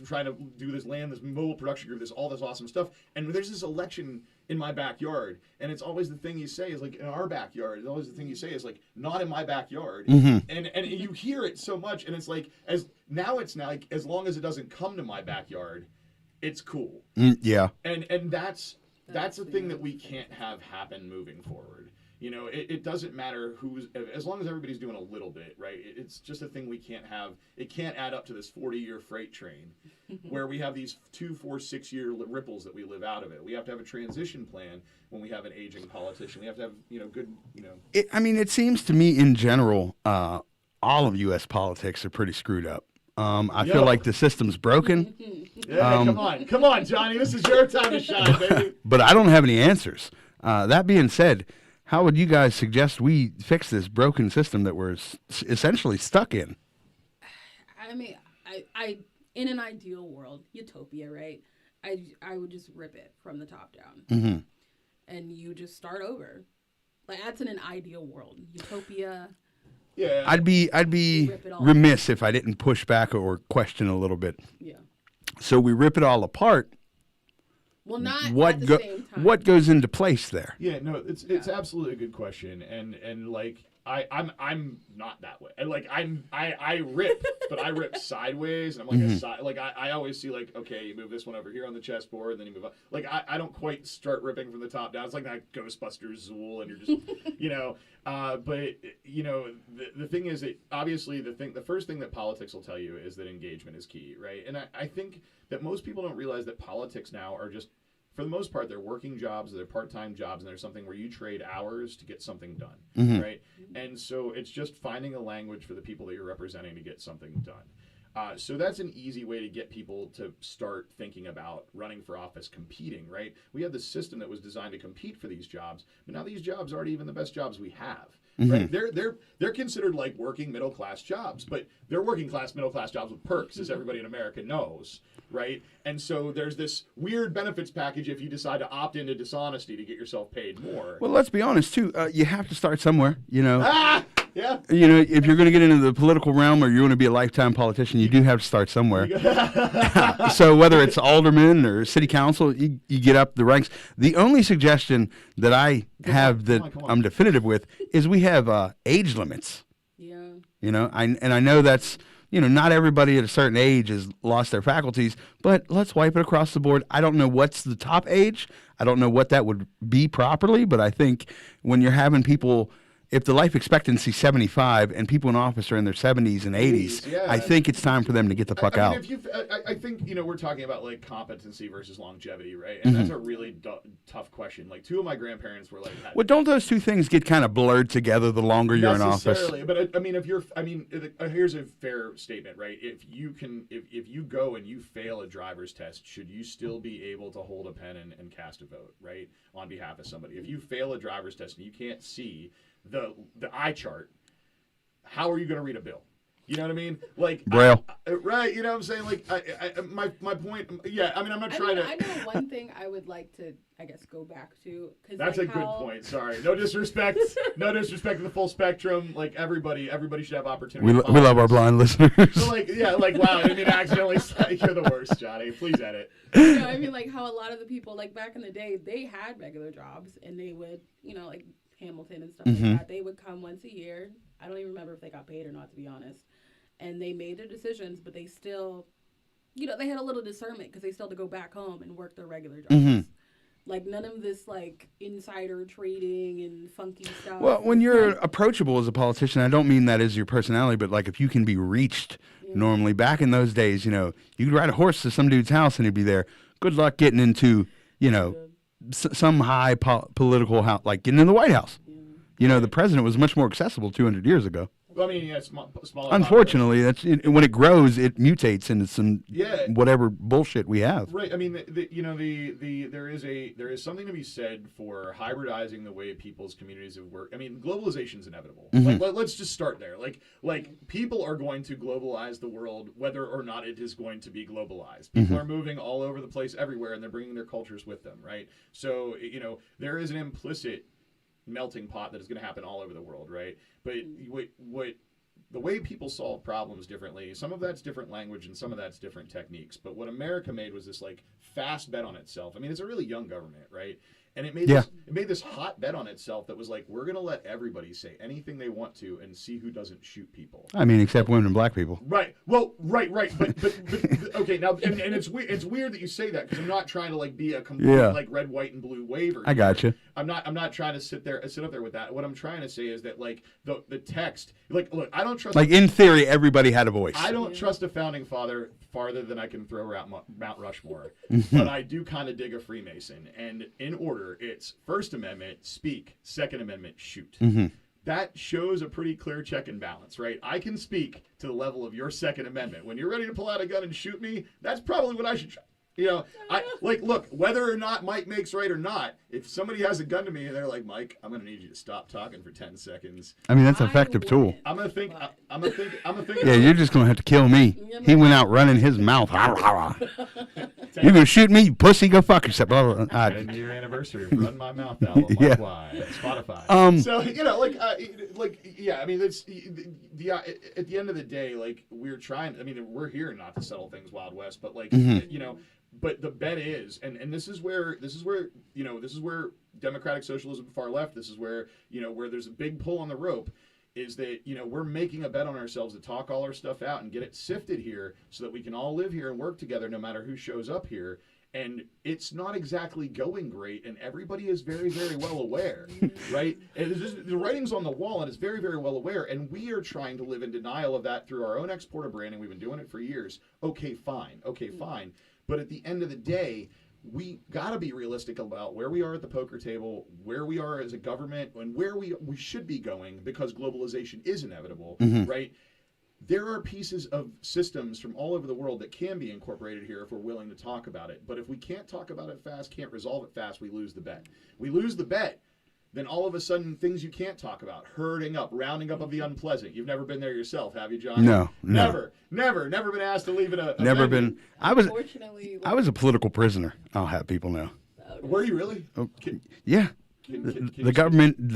trying to do this mobile production group, all this awesome stuff, and there's this election in my backyard, and it's always the thing you say is like in our backyard. It's always the thing you say is like not in my backyard, and you hear it so much, and it's like it's like as long as it doesn't come to my backyard, it's cool. Yeah, and that's a thing that we can't have happen moving forward. It doesn't matter as long as everybody's doing a little bit, right? It's just a thing we can't have. It can't add up to this 40-year freight train where we have these 2, 4, 6-year ripples that we live out of it. We have to have a transition plan when we have an aging politician. We have to have, good, It seems to me in general, all of U.S. politics are pretty screwed up. I feel like the system's broken. Yeah, come on, Johnny. This is your time to shine, baby. But I don't have any answers. That being said, how would you guys suggest we fix this broken system that we're essentially stuck in? I mean, I in an ideal world, utopia, right? I would just rip it from the top down, and you just start over. Like that's in an ideal world, utopia. Yeah, I'd be remiss if I didn't push back or question a little bit. Yeah. So we rip it all apart. Well, not at the same time. What goes into place there? Yeah, no, it's absolutely a good question, and like I'm not that way. And like I rip, but I rip sideways, and I'm like I always see like, okay, you move this one over here on the chessboard, and then you move up. Like I don't quite start ripping from the top down. It's like that Ghostbusters Zool, and you're just but the thing is that obviously the first thing that politics will tell you is that engagement is key, right? And I think that most people don't realize that politics now are just, for the most part, they're working jobs, they're part-time jobs, and there's something where you trade hours to get something done, right? And so it's just finding a language for the people that you're representing to get something done. So that's an easy way to get people to start thinking about running for office, competing, right? We had this system that was designed to compete for these jobs, but now these jobs aren't even the best jobs we have. Right? They're considered like working middle class jobs, but they're working class middle class jobs with perks, as everybody in America knows, right? And so there's this weird benefits package if you decide to opt into dishonesty to get yourself paid more. Well, let's be honest too. You have to start somewhere. Yeah. If you're going to get into the political realm or you're going to be a lifetime politician, you do have to start somewhere. So whether it's alderman or city council, you get up the ranks. The only suggestion that I have that I'm definitive with is we have age limits. Yeah. I know that's, not everybody at a certain age has lost their faculties, but let's wipe it across the board. I don't know what's the top age. I don't know what that would be properly, but I think when you're having people, if the life expectancy is 75 and people in office are in their 70s and 80s, yeah. I think it's time for them to get the fuck out. I think, we're talking about like competency versus longevity, right? And that's a really tough question. Like two of my grandparents were like, well, don't those two things get kind of blurred together the longer you're in office? Necessarily, but here's a fair statement, right? If you go and you fail a driver's test, should you still be able to hold a pen and cast a vote, right? On behalf of somebody. If you fail a driver's test and you can't see the eye chart, how are you going to read a bill? You know what I mean? Like Braille. Right? You know what I'm saying? Like my point. Yeah. I mean, I'm not trying to. I know one thing I would like to, I guess, go back to. That's a good point. Sorry. No disrespect. No disrespect to the full spectrum. Like everybody should have opportunity. We love our blind listeners. So wow. I didn't mean to accidentally. You're the worst, Johnny. Please edit. I mean, like how a lot of the people, like back in the day, they had regular jobs and they would, like Hamilton and stuff like that. They would come once a year. I don't even remember if they got paid or not, to be honest. And they made their decisions, but they still, they had a little discernment because they still had to go back home and work their regular jobs. Like none of this like insider trading and funky stuff. Well, when you're approachable as a politician, I don't mean that as your personality, but like if you can be reached normally. Back in those days, you could ride a horse to some dude's house and he'd be there. Good luck getting into, some high political house, like getting in the White House. The president was much more accessible 200 years ago. Well, I mean, yeah, smaller. Unfortunately, that's when it grows, it mutates into some whatever bullshit we have. Right. I mean, there is something to be said for hybridizing the way people's communities have worked. I mean, globalization is inevitable. Like, let's just start there. Like people are going to globalize the world, whether or not it is going to be globalized. People are moving all over the place, everywhere, and they're bringing their cultures with them. Right. So there is an implicit melting pot that is going to happen all over the world, right? But what the way people solve problems differently, some of that's different language and some of that's different techniques. But what America made was this like fast bet on itself. I mean, it's a really young government, right? And it made this hot bet on itself that was like, we're going to let everybody say anything they want to and see who doesn't shoot people. I mean, except women and black people. Right. Well, right. But okay, now, and it's weird that you say that because I'm not trying to like be a complete like red, white, and blue waver. I got you. I'm not trying to sit up there with that. What I'm trying to say is that like the text, like, look, I don't trust. Like in theory, everybody had a voice. I don't trust a founding father farther than I can throw out Mount Rushmore, but I do kind of dig a Freemason. And in order, it's First Amendment, speak. Second Amendment, shoot. That shows a pretty clear check and balance, right? I can speak to the level of your Second Amendment. When you're ready to pull out a gun and shoot me, that's probably what I should try. Look, whether or not Mike makes right or not, if somebody has a gun to me and they're like, Mike, I'm going to need you to stop talking for 10 seconds. I mean, that's an effective tool. I'm going to think. Yeah, you're just going to have to kill me. He went out running his mouth. You're going to shoot me, you pussy, go fuck yourself. 10-year anniversary of Run My Mouth album. Yeah. Spotify. So, I mean, it's at the end of the day, like, we're here not to settle things Wild West, but like, but the bet is, and this is where democratic socialism far left, this is where there's a big pull on the rope, is that we're making a bet on ourselves to talk all our stuff out and get it sifted here so that we can all live here and work together no matter who shows up here. And it's not exactly going great, and everybody is very, very well aware, right? And the writing's on the wall, and it's very, very well aware, and we are trying to live in denial of that through our own exporter branding. We've been doing it for years. Okay, fine. But at the end of the day, we got to be realistic about where we are at the poker table, where we are as a government, and where we should be going, because globalization is inevitable, right? there are pieces of systems from all over the world that can be incorporated here if we're willing to talk about it. But if we can't talk about it fast, can't resolve it fast, we lose the bet. We lose the bet, then all of a sudden things you can't talk about, herding up, rounding up of the unpleasant. You've never been there yourself, have you, John? No. Never been asked to leave in a Never venue. been. I was Unfortunately, a political prisoner. I'll have people know. Were you really? Oh, Can- yeah. can The government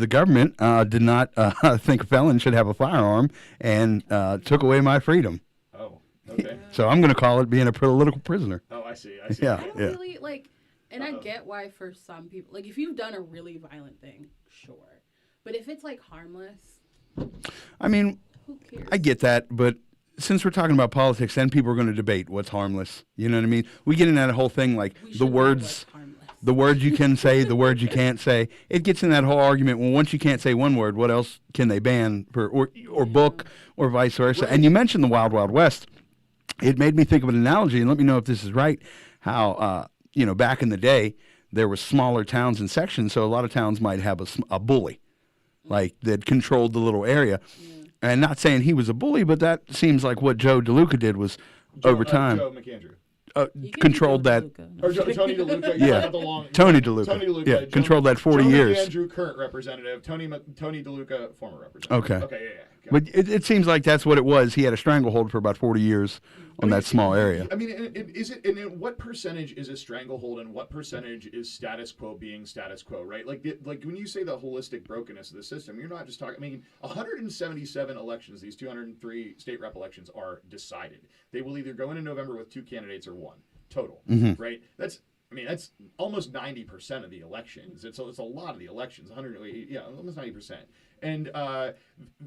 did not think a felon should have a firearm and took away my freedom. Oh, okay. So I'm going to call it being a political prisoner. Oh, I see. Yeah. I don't really like, and I get why for some people, like if you've done a really violent thing, sure, but if it's like harmless, I mean, who cares? I get that, but since we're talking about politics, then people are going to debate what's harmless. You know what I mean? We get in that whole thing like We the should know words. what's harmless. The words you can say, the words you can't say. It gets in that whole argument. Well, once you can't say one word, what else can they ban for, or book, or vice versa? Right. And you mentioned the Wild Wild West. It made me think of an analogy, and let me know if this is right. How back in the day, there were smaller towns and sections, so a lot of towns might have a bully, like that controlled the little area. And not saying he was a bully, but that seems like what Joe DeLuca did was over time. Joe McAndrew. He can Controlled be Joe that. DeLuca. Or Tony DeLuca. Yeah. Not the long, Tony DeLuca. Tony DeLuca. Yeah, controlled that 40 Joe years. McAndrew, current representative. Tony DeLuca, former representative. Okay. Okay, yeah. But it seems like that's what it was. He had a stranglehold for about 40 years on that small area. I mean, is it? And what percentage is a stranglehold, and what percentage is status quo being status quo? Right? Like when you say the holistic brokenness of the system, you're not just talking. I mean, 177 elections, these 203 state rep elections are decided. They will either go in November with 2 candidates or 1 total. Right? That's almost 90% of the elections. It's a lot of the elections. 100, yeah, almost 90%. And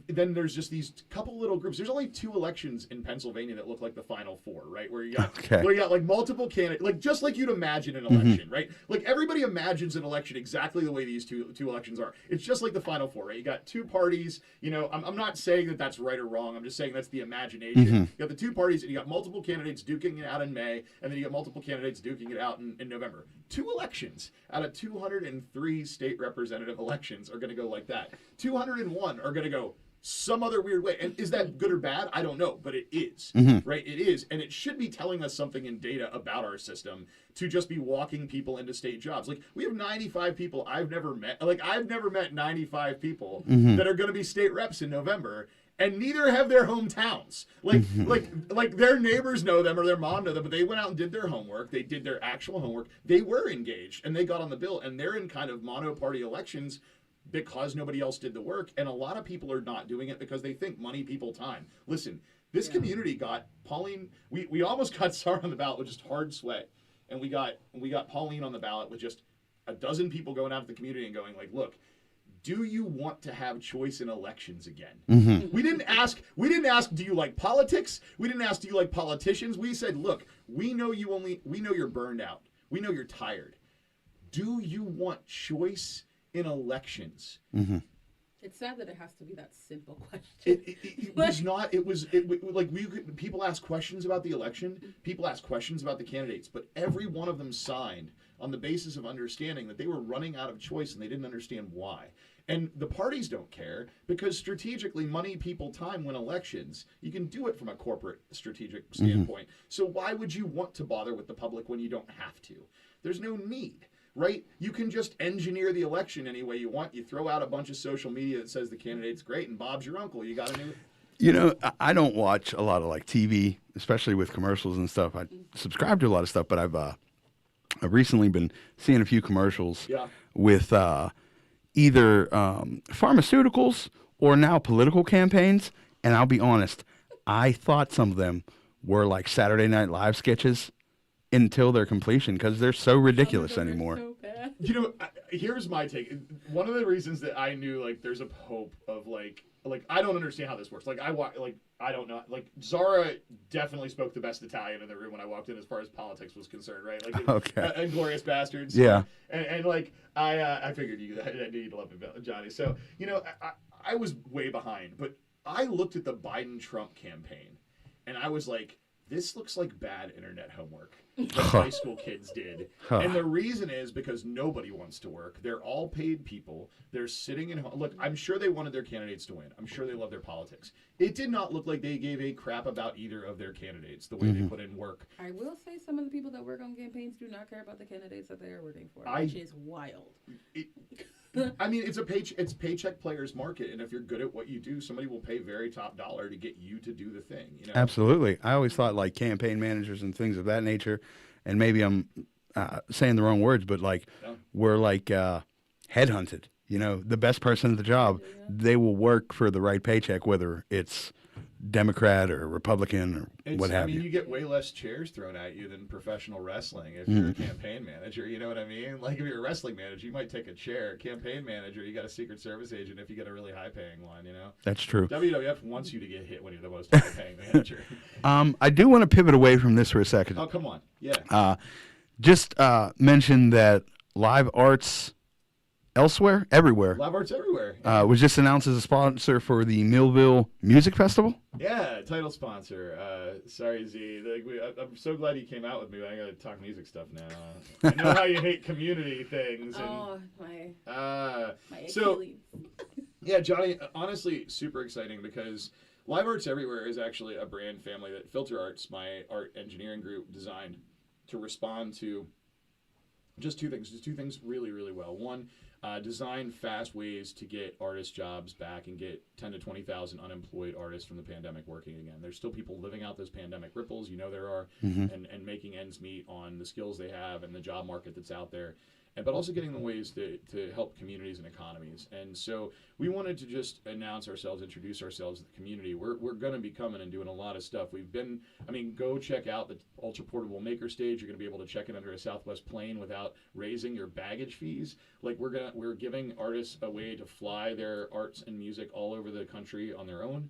then there's just these couple little groups. There's only 2 elections in Pennsylvania that look like the Final Four, right? Where you got like multiple candidates, like just like you'd imagine an election, right? Like everybody imagines an election exactly the way these two elections are. It's just like the Final Four, right? You got 2 parties. I'm not saying that that's right or wrong. I'm just saying that's the imagination. You got the 2 parties, and you got multiple candidates duking it out in May, and then you got multiple candidates duking it out in November. 2 elections out of 203 state representative elections are going to go like that. 201 are going to go some other weird way. And is that good or bad? I don't know, but it is, right? It is. And it should be telling us something in data about our system to just be walking people into state jobs. Like we have 95 people I've never met. Like I've never met 95 people that are going to be state reps in November. And neither have their hometowns. Like their neighbors know them or their mom know them, but they went out and did their homework. They did their actual homework. They were engaged and they got on the bill. And they're in kind of mono-party elections because nobody else did the work. And a lot of people are not doing it because they think money, people, time. Listen, this community got Pauline. We almost got Zarah on the ballot with just hard sweat, and we got Pauline on the ballot with just a dozen people going out to the community and going like, look. Do you want to have choice in elections again? We didn't ask, do you like politics? We didn't ask, do you like politicians? We said, look, we know you're burned out. We know you're tired. Do you want choice in elections? It's sad that it has to be that simple question. It was not. It was like people ask questions about the election. People ask questions about the candidates, but every one of them signed on the basis of understanding that they were running out of choice and they didn't understand why. And the parties don't care because strategically, money, people, time win elections. You can do it from a corporate strategic standpoint. So why would you want to bother with the public when you don't have to? There's no need. Right? You can just engineer the election any way you want. You throw out a bunch of social media that says the candidate's great and Bob's your uncle. You got a new... You know, I don't watch a lot of like TV, especially with commercials and stuff. I subscribe to a lot of stuff, but I've recently been seeing a few commercials with either pharmaceuticals or now political campaigns. And I'll be honest, I thought some of them were like Saturday Night Live sketches until their completion because they're so ridiculous anymore. So bad. Here's my take. One of the reasons that I knew like there's a hope of like I don't understand how this works. Like I don't know. Like Zarah definitely spoke the best Italian in the room when I walked in as far as politics was concerned, right? Like okay. Inglorious Bastards. Yeah. And like I figured I knew you'd love it, Johnny. So I was way behind, but I looked at the Biden-Trump campaign, and I was like, this looks like bad internet homework that high school kids did. And the reason is because nobody wants to work. They're all paid people. They're sitting in home. Look, I'm sure they wanted their candidates to win. I'm sure they love their politics. It did not look like they gave a crap about either of their candidates, the way they put in work. I will say some of the people that work on campaigns do not care about the candidates that they are working for, which is wild. I mean, it's paycheck players market, and if you're good at what you do, somebody will pay very top dollar to get you to do the thing. You know? Absolutely. I always thought like campaign managers and things of that nature, and maybe I'm saying the wrong words, but like we're like headhunted. You know, the best person at the job, they will work for the right paycheck, whether it's Democrat or Republican or what have you. You get way less chairs thrown at you than professional wrestling if you're a campaign manager. You know what I mean? Like if you're a wrestling manager, you might take a chair. Campaign manager, you got a Secret Service agent if you get a really high-paying one. You know. That's true. WWF wants you to get hit when you're the most high-paying manager. I do want to pivot away from this for a second. Oh, come on. Yeah. Just mention that live arts everywhere. Live arts everywhere. Was just announced as a sponsor for the Millville Music Festival. Yeah, title sponsor. Sorry, Z. I'm so glad you came out with me. I gotta talk music stuff now. I know how you hate community things. My so, yeah, Johnny. Honestly, super exciting because Live Arts Everywhere is actually a brand family that Filter Arts, my art engineering group, designed to respond to just two things really, really well. One, design fast ways to get artist jobs back and get 10 to 20,000 unemployed artists from the pandemic working again. There's still people living out those pandemic ripples, there are, and making ends meet on the skills they have and the job market that's out there. But also getting the ways to help communities and economies. And so we wanted to just introduce ourselves to the community. We're going to be coming and doing a lot of stuff. Go check out the Ultra Portable Maker Stage. You're going to be able to check it under a Southwest plane without raising your baggage fees. Like we're giving artists a way to fly their arts and music all over the country on their own.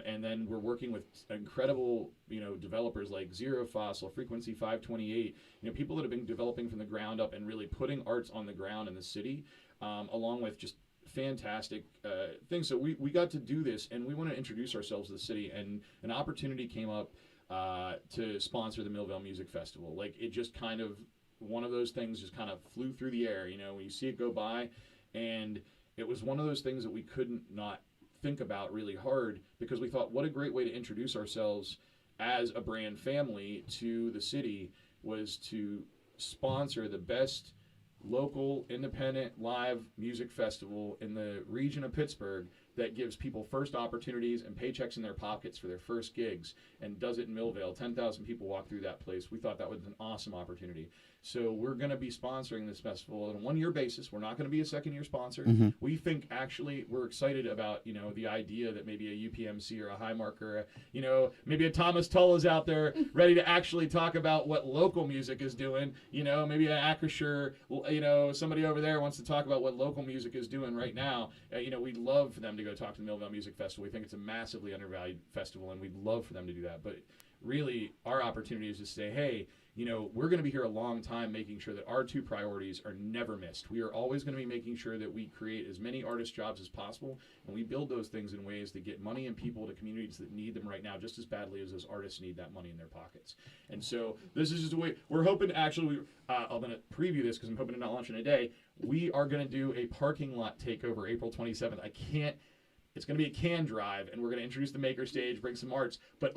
And then we're working with incredible, developers like Zero Fossil, Frequency 528, people that have been developing from the ground up and really putting arts on the ground in the city, along with just fantastic things. So we got to do this, and we want to introduce ourselves to the city, and an opportunity came up to sponsor the Millville Music Festival. Like, it just kind of, one of those things just kind of flew through the air, when you see it go by, and it was one of those things that we couldn't not think about really hard, because we thought, what a great way to introduce ourselves as a brand family to the city was to sponsor the best local independent live music festival in the region of Pittsburgh that gives people first opportunities and paychecks in their pockets for their first gigs, and does it in Millville. 10,000 people walk through that place. We thought that was an awesome opportunity. So we're going to be sponsoring this festival on a one-year basis. We're not going to be a second-year sponsor. We think, actually, we're excited about, the idea that maybe a UPMC or a Highmark, maybe a Thomas Tull is out there ready to actually talk about what local music is doing. Maybe an Acrisure, somebody over there wants to talk about what local music is doing right now. We'd love for them to go talk to the Millville Music Festival. We think it's a massively undervalued festival, and we'd love for them to do that. But really, our opportunity is to say, hey, we're going to be here a long time, making sure that our two priorities are never missed. We are always going to be making sure that we create as many artist jobs as possible, and we build those things in ways that get money and people to communities that need them right now just as badly as those artists need that money in their pockets. And so this is just a way, we're hoping to actually, I'm going to preview this because I'm hoping to not launch in a day. We are going to do a parking lot takeover April 27th. It's going to be a can drive, and we're going to introduce the maker stage, bring some arts, but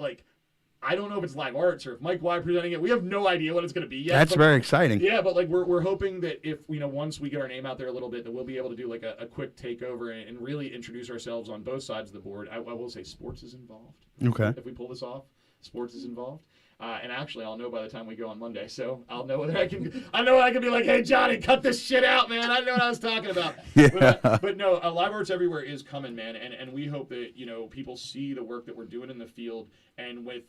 I don't know if it's live arts or if Mike Y presenting it. We have no idea what it's going to be yet. That's very exciting. Yeah, but we're hoping that if once we get our name out there a little bit, that we'll be able to do a quick takeover and really introduce ourselves on both sides of the board. I will say sports is involved. Okay. If we pull this off, sports is involved. And actually, I'll know by the time we go on Monday, so I'll know whether I can. I know I can be like, "Hey, Johnny, cut this shit out, man. I know what I was talking about." Yeah. But no, Live Arts Everywhere is coming, man, and we hope that people see the work that we're doing in the field, and with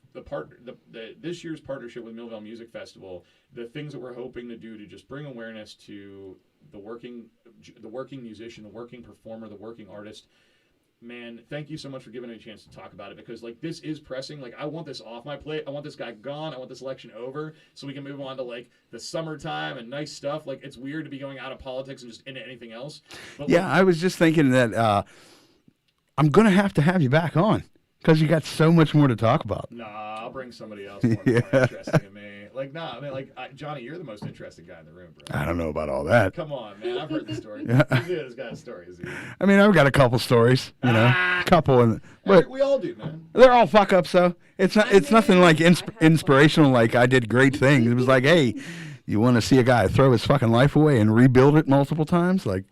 this year's partnership with Millville Music Festival, the things that we're hoping to do to just bring awareness to the working musician, the working performer, the working artist. Man, thank you so much for giving me a chance to talk about it, because this is pressing. I want this off my plate. I want this guy gone. I want this election over so we can move on to the summertime and nice stuff. It's weird to be going out of politics and just into anything else. But yeah, I was just thinking that I'm going to have you back on, Because you got so much more to talk about. Nah, I'll bring somebody else more interesting than me. Like, nah, I mean, like, Johnny, you're the most interesting guy in the room, bro. I don't know about all that. Come on, man. I've heard the story. Yeah. This guy's stories. I mean, I've got a couple stories, you know, a couple, but we all do, man. they're all fuck ups. So it's not. It's nothing like inspirational. Like I did great things. It was like, hey, you want to see a guy throw his fucking life away and rebuild it multiple times? Like,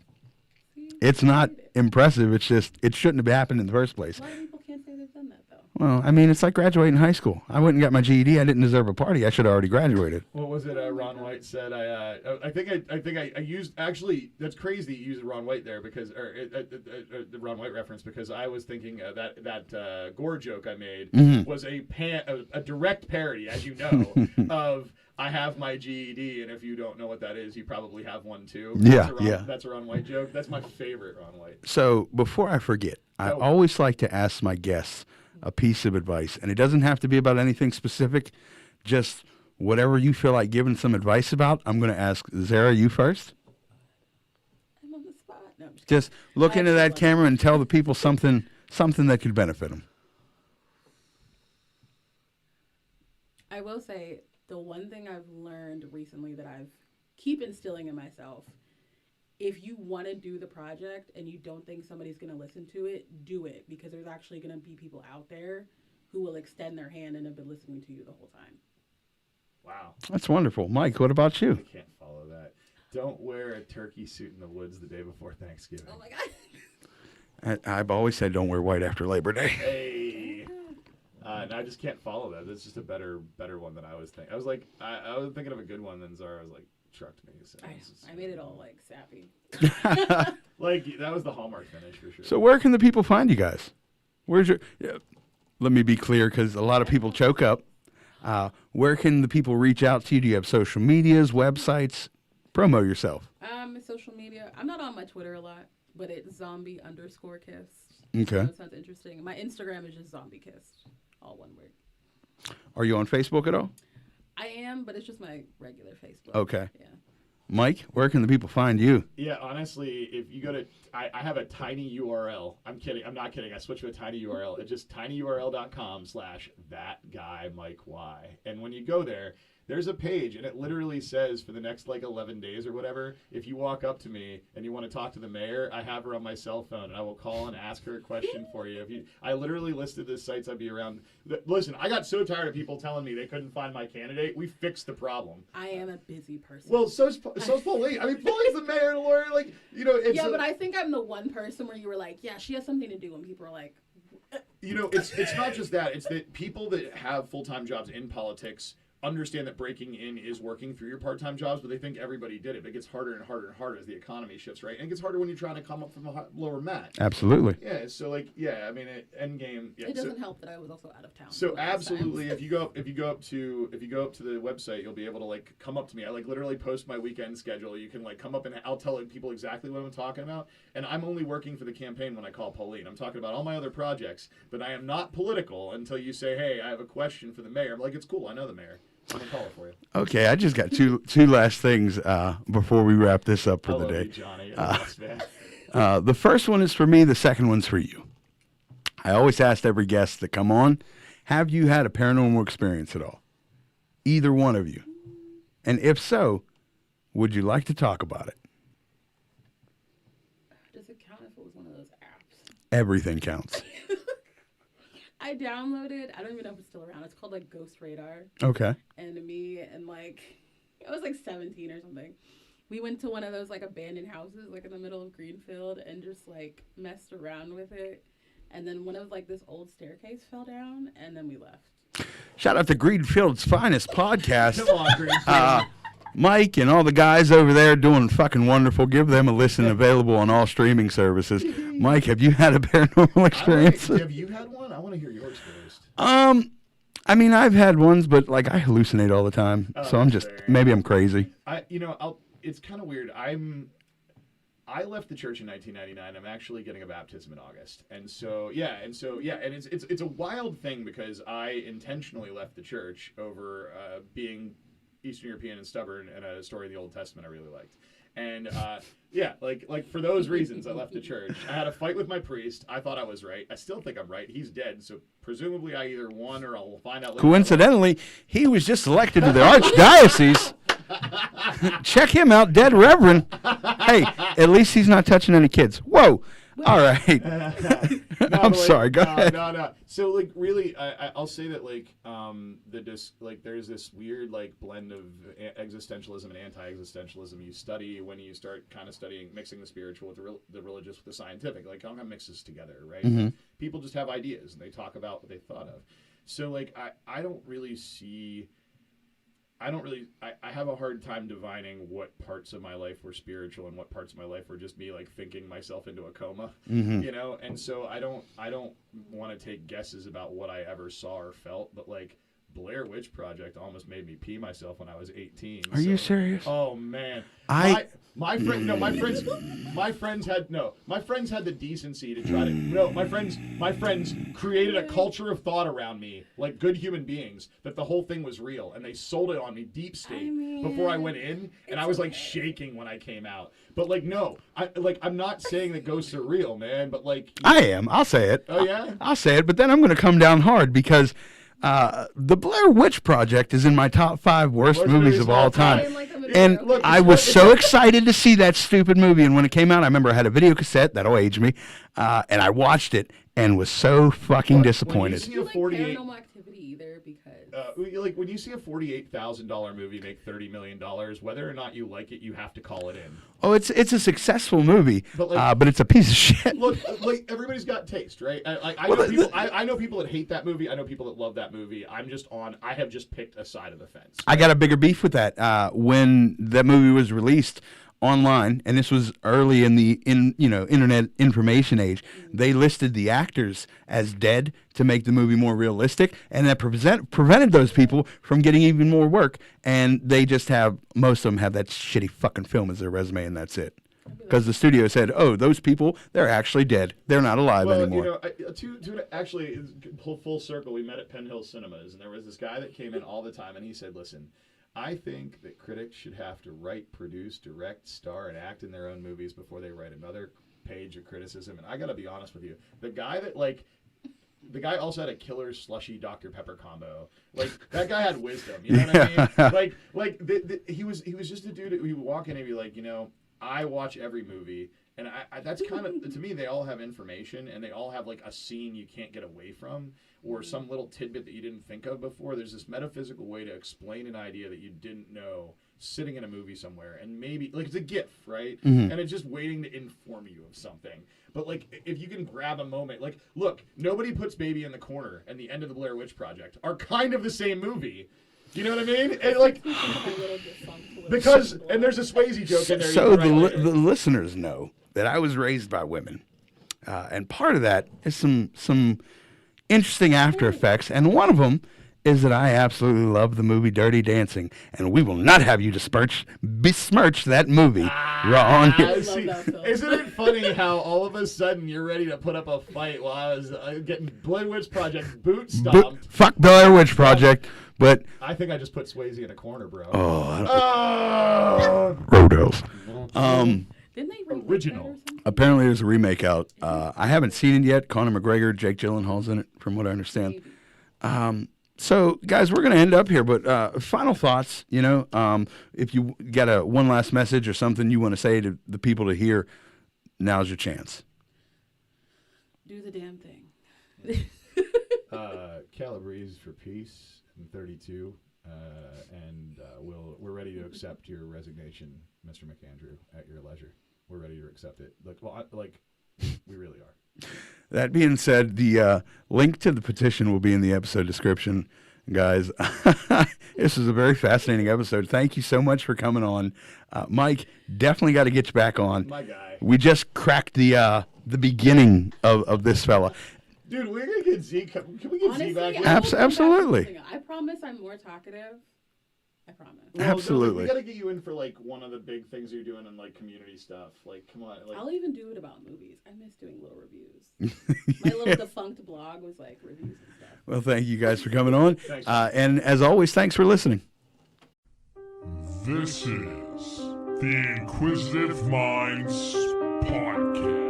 it's not impressive. It's just it shouldn't have happened in the first place. A lot of people can't say they've done that though. Well, I mean, it's like graduating high school. I went and got my GED. I didn't deserve a party. I should have already graduated. What was it? Ron White said. I think I used. Actually, that's crazy. You used Ron White there because, the Ron White reference because I was thinking that Gore joke I made was a direct parody, as you know, of I have my GED, and if you don't know what that is, you probably have one too. Yeah, That's a Ron White joke. That's my favorite Ron White. So before I forget, I always like to ask my guests a piece of advice, and it doesn't have to be about anything specific, just whatever you feel like giving some advice about. I'm going to ask Zarah, you first. I'm on the spot. No, I'm Just look into that camera and tell the people something that could benefit them. I will say the one thing I've learned recently that I've keep instilling in myself, if you want to do the project and you don't think somebody's going to listen to it, do it, because there's actually going to be people out there who will extend their hand and have been listening to you the whole time. Wow. That's wonderful. Mike, what about you? I can't follow that. Don't wear a turkey suit in the woods the day before Thanksgiving. Oh my God. I've always said don't wear white after Labor Day. Hey. And I just can't follow that. That's just a better one than I was thinking. I was like, I was thinking of a good one, then Zara was like, trucked me. So I made it all like sappy. Like that was the Hallmark finish for sure. So where can the people find you guys? Where's your? Let me be clear, because a lot of people choke up. Where can the people reach out to you? Do you have social medias, websites? Promo yourself. Social media. I'm not on my Twitter a lot, but it's zombie_kiss. Okay. That sounds interesting. My Instagram is just zombie kiss, all one word. Are you on Facebook at all? I am, but it's just my regular Facebook. Okay. Yeah. Mike, where can the people find you? Yeah, honestly, if you go to, I have a tiny URL. I'm kidding. I'm not kidding. I switched to a tiny URL. It's just tinyurl.com/thatguymikey. And when you go there, there's a page, and it literally says for the next like 11 days or whatever, if you walk up to me and you want to talk to the mayor, I have her on my cell phone, and I will call and ask her a question for you. I literally listed the sites I'd be around. Listen, I got so tired of people telling me they couldn't find my candidate. We fixed the problem. I am a busy person. Well, so's Pauline. I mean, Pauline's the mayor and lawyer. Like, you know, it's but I think I'm the one person where you were like, yeah, she has something to do, and people are like, you know, it's not just that. It's that people that have full-time jobs in politics understand that breaking in is working through your part-time jobs, but they think everybody did it. But it gets harder and harder and harder as the economy shifts, right? And it gets harder when you're trying to come up from a lower mat. Absolutely. Yeah. So like, yeah. I mean, end game. Yeah, it doesn't help that I was also out of town. So absolutely, if you go up to the website, you'll be able to like come up to me. I like literally post my weekend schedule. You can like come up and I'll tell people exactly what I'm talking about. And I'm only working for the campaign when I call Pauline. I'm talking about all my other projects, but I am not political until you say, hey, I have a question for the mayor. I'm like, it's cool. I know the mayor. I'm gonna call it for you. Okay, I just got two last things before we wrap this up for the day. You, Johnny. The first one is for me. The second one's for you. I always ask every guest that come on, have you had a paranormal experience at all? Either one of you. And if so, would you like to talk about it? Does it count if it was one of those apps? Everything counts. I downloaded, I don't even know if it's still around. It's called like Ghost Radar. Okay. And me and like, I was like 17 or something. We went to one of those like abandoned houses like in the middle of Greenfield and just like messed around with it. And then one of like this old staircase fell down and then we left. Shout out to Greenfield's finest podcast. Come on, Greenfield. Mike and all the guys over there doing fucking wonderful. Give them a listen, available on all streaming services. Mike, have you had a paranormal experience? Have you had one? I want to hear yours first. I mean, I've had ones, but like I hallucinate all the time. So I'm just, maybe I'm crazy. It's kind of weird. I left the church in 1999. I'm actually getting a baptism in August. And it's a wild thing because I intentionally left the church over being Eastern European and stubborn, and a story of the Old Testament I really liked. And yeah, like for those reasons, I left the church. I had a fight with my priest. I thought I was right. I still think I'm right. He's dead, so presumably I either won or I'll find out later. Coincidentally, he was just elected to the archdiocese. Check him out, dead reverend. Hey, at least he's not touching any kids. Whoa. All right. I'm sorry. Go ahead. No. So like, really, I'll say that like, there's this weird like blend of existentialism and anti-existentialism you study when you start kind of studying mixing the spiritual with the religious with the scientific. Like, how kind of mixes together, right? Mm-hmm. People just have ideas and they talk about what they thought of. So like, I don't really see. I have a hard time divining what parts of my life were spiritual and what parts of my life were just me like thinking myself into a coma, you know? And so I don't want to take guesses about what I ever saw or felt, but like Blair Witch Project almost made me pee myself when I was 18. Are you serious? Oh man. My friends had the decency to try to my friends created a culture of thought around me, like good human beings, that the whole thing was real, and they sold it on me deep state before I went in, and I was like shaking when I came out. But like, no, I'm not saying that ghosts are real, man, but like I am. I'll say it. Oh yeah? I'll say it, but then I'm going to come down hard because the Blair Witch Project is in my top 5 worst movies of all time. And Look, I was so excited to see that stupid movie. And when it came out, I remember I had a video cassette. That'll age me. And I watched it and was so fucking disappointed. When you see a 48, Paranormal Activity either because like when you see a $48,000 movie make $30 million, whether or not you like it, you have to call it in. Oh, it's a successful movie, But, but it's a piece of shit. Look, like everybody's got taste, right? I know people that hate that movie. I know people that love that movie. I have just picked a side of the fence. I got a bigger beef with that. When that movie was released online, and this was early in the internet information age, they listed the actors as dead to make the movie more realistic, and that prevented those people from getting even more work. And they just most of them have that shitty fucking film as their resume, and that's it. Because the studio said, "Oh, those people, they're actually dead. They're not alive anymore." To actually pull full circle, we met at Penn Hill Cinemas, and there was this guy that came in all the time, and he said, "Listen, I think that critics should have to write, produce, direct, star, and act in their own movies before they write another page of criticism." And I got to be honest with you, the guy also had a killer slushy Dr. Pepper combo. Like, that guy had wisdom. You know what I mean? He was just a dude. He would walk in and be like, I watch every movie, and I that's kind of, to me, they all have information, and they all have like a scene you can't get away from, or some little tidbit that you didn't think of before. There's this metaphysical way to explain an idea that you didn't know sitting in a movie somewhere, and maybe like it's a gift, right? And it's just waiting to inform you of something. But like, if you can grab a moment, like, look, Nobody Puts Baby in the Corner and the end of the Blair Witch Project are kind of the same movie. You know what I mean? And like, because, and there's a Swayze joke in there. So the listeners know that I was raised by women, and part of that is some interesting after effects, and one of them is that I absolutely love the movie Dirty Dancing, and we will not have you besmirch that movie on here. Isn't it funny how all of a sudden you're ready to put up a fight while I was getting Blair Witch Project boot stomped? Fuck Blair Witch Project, but I think I just put Swayze in a corner, bro. Roadhouse. Didn't they remake Original. that or something? Apparently, there's a remake out. I haven't seen it yet. Conor McGregor, Jake Gyllenhaal's in it, from what I understand. So, guys, we're going to end up here, but final thoughts, if you got one last message or something you want to say to the people to hear, now's your chance. Do the damn thing. Calabrese for peace in 32, and we're ready to accept your resignation, Mr. McAndrew, at your leisure. We're ready to accept it. We really are. That being said, the link to the petition will be in the episode description, guys. This was a very fascinating episode. Thank you so much for coming on. Mike, definitely got to get you back on. My guy. We just cracked the beginning of this fella. Dude, we're going to get Z. Can we get Honestly, Z back in? Absolutely. I promise I'm more talkative. I promise. Well, Absolutely. We got to get you in for like one of the big things you're doing in like community stuff. Like, come on. Like, I'll even do it about movies. I miss doing little reviews. My little defunct blog was like reviews and stuff. Well, thank you guys for coming on. Thanks. And as always, thanks for listening. This is the Inquisitive Minds Podcast.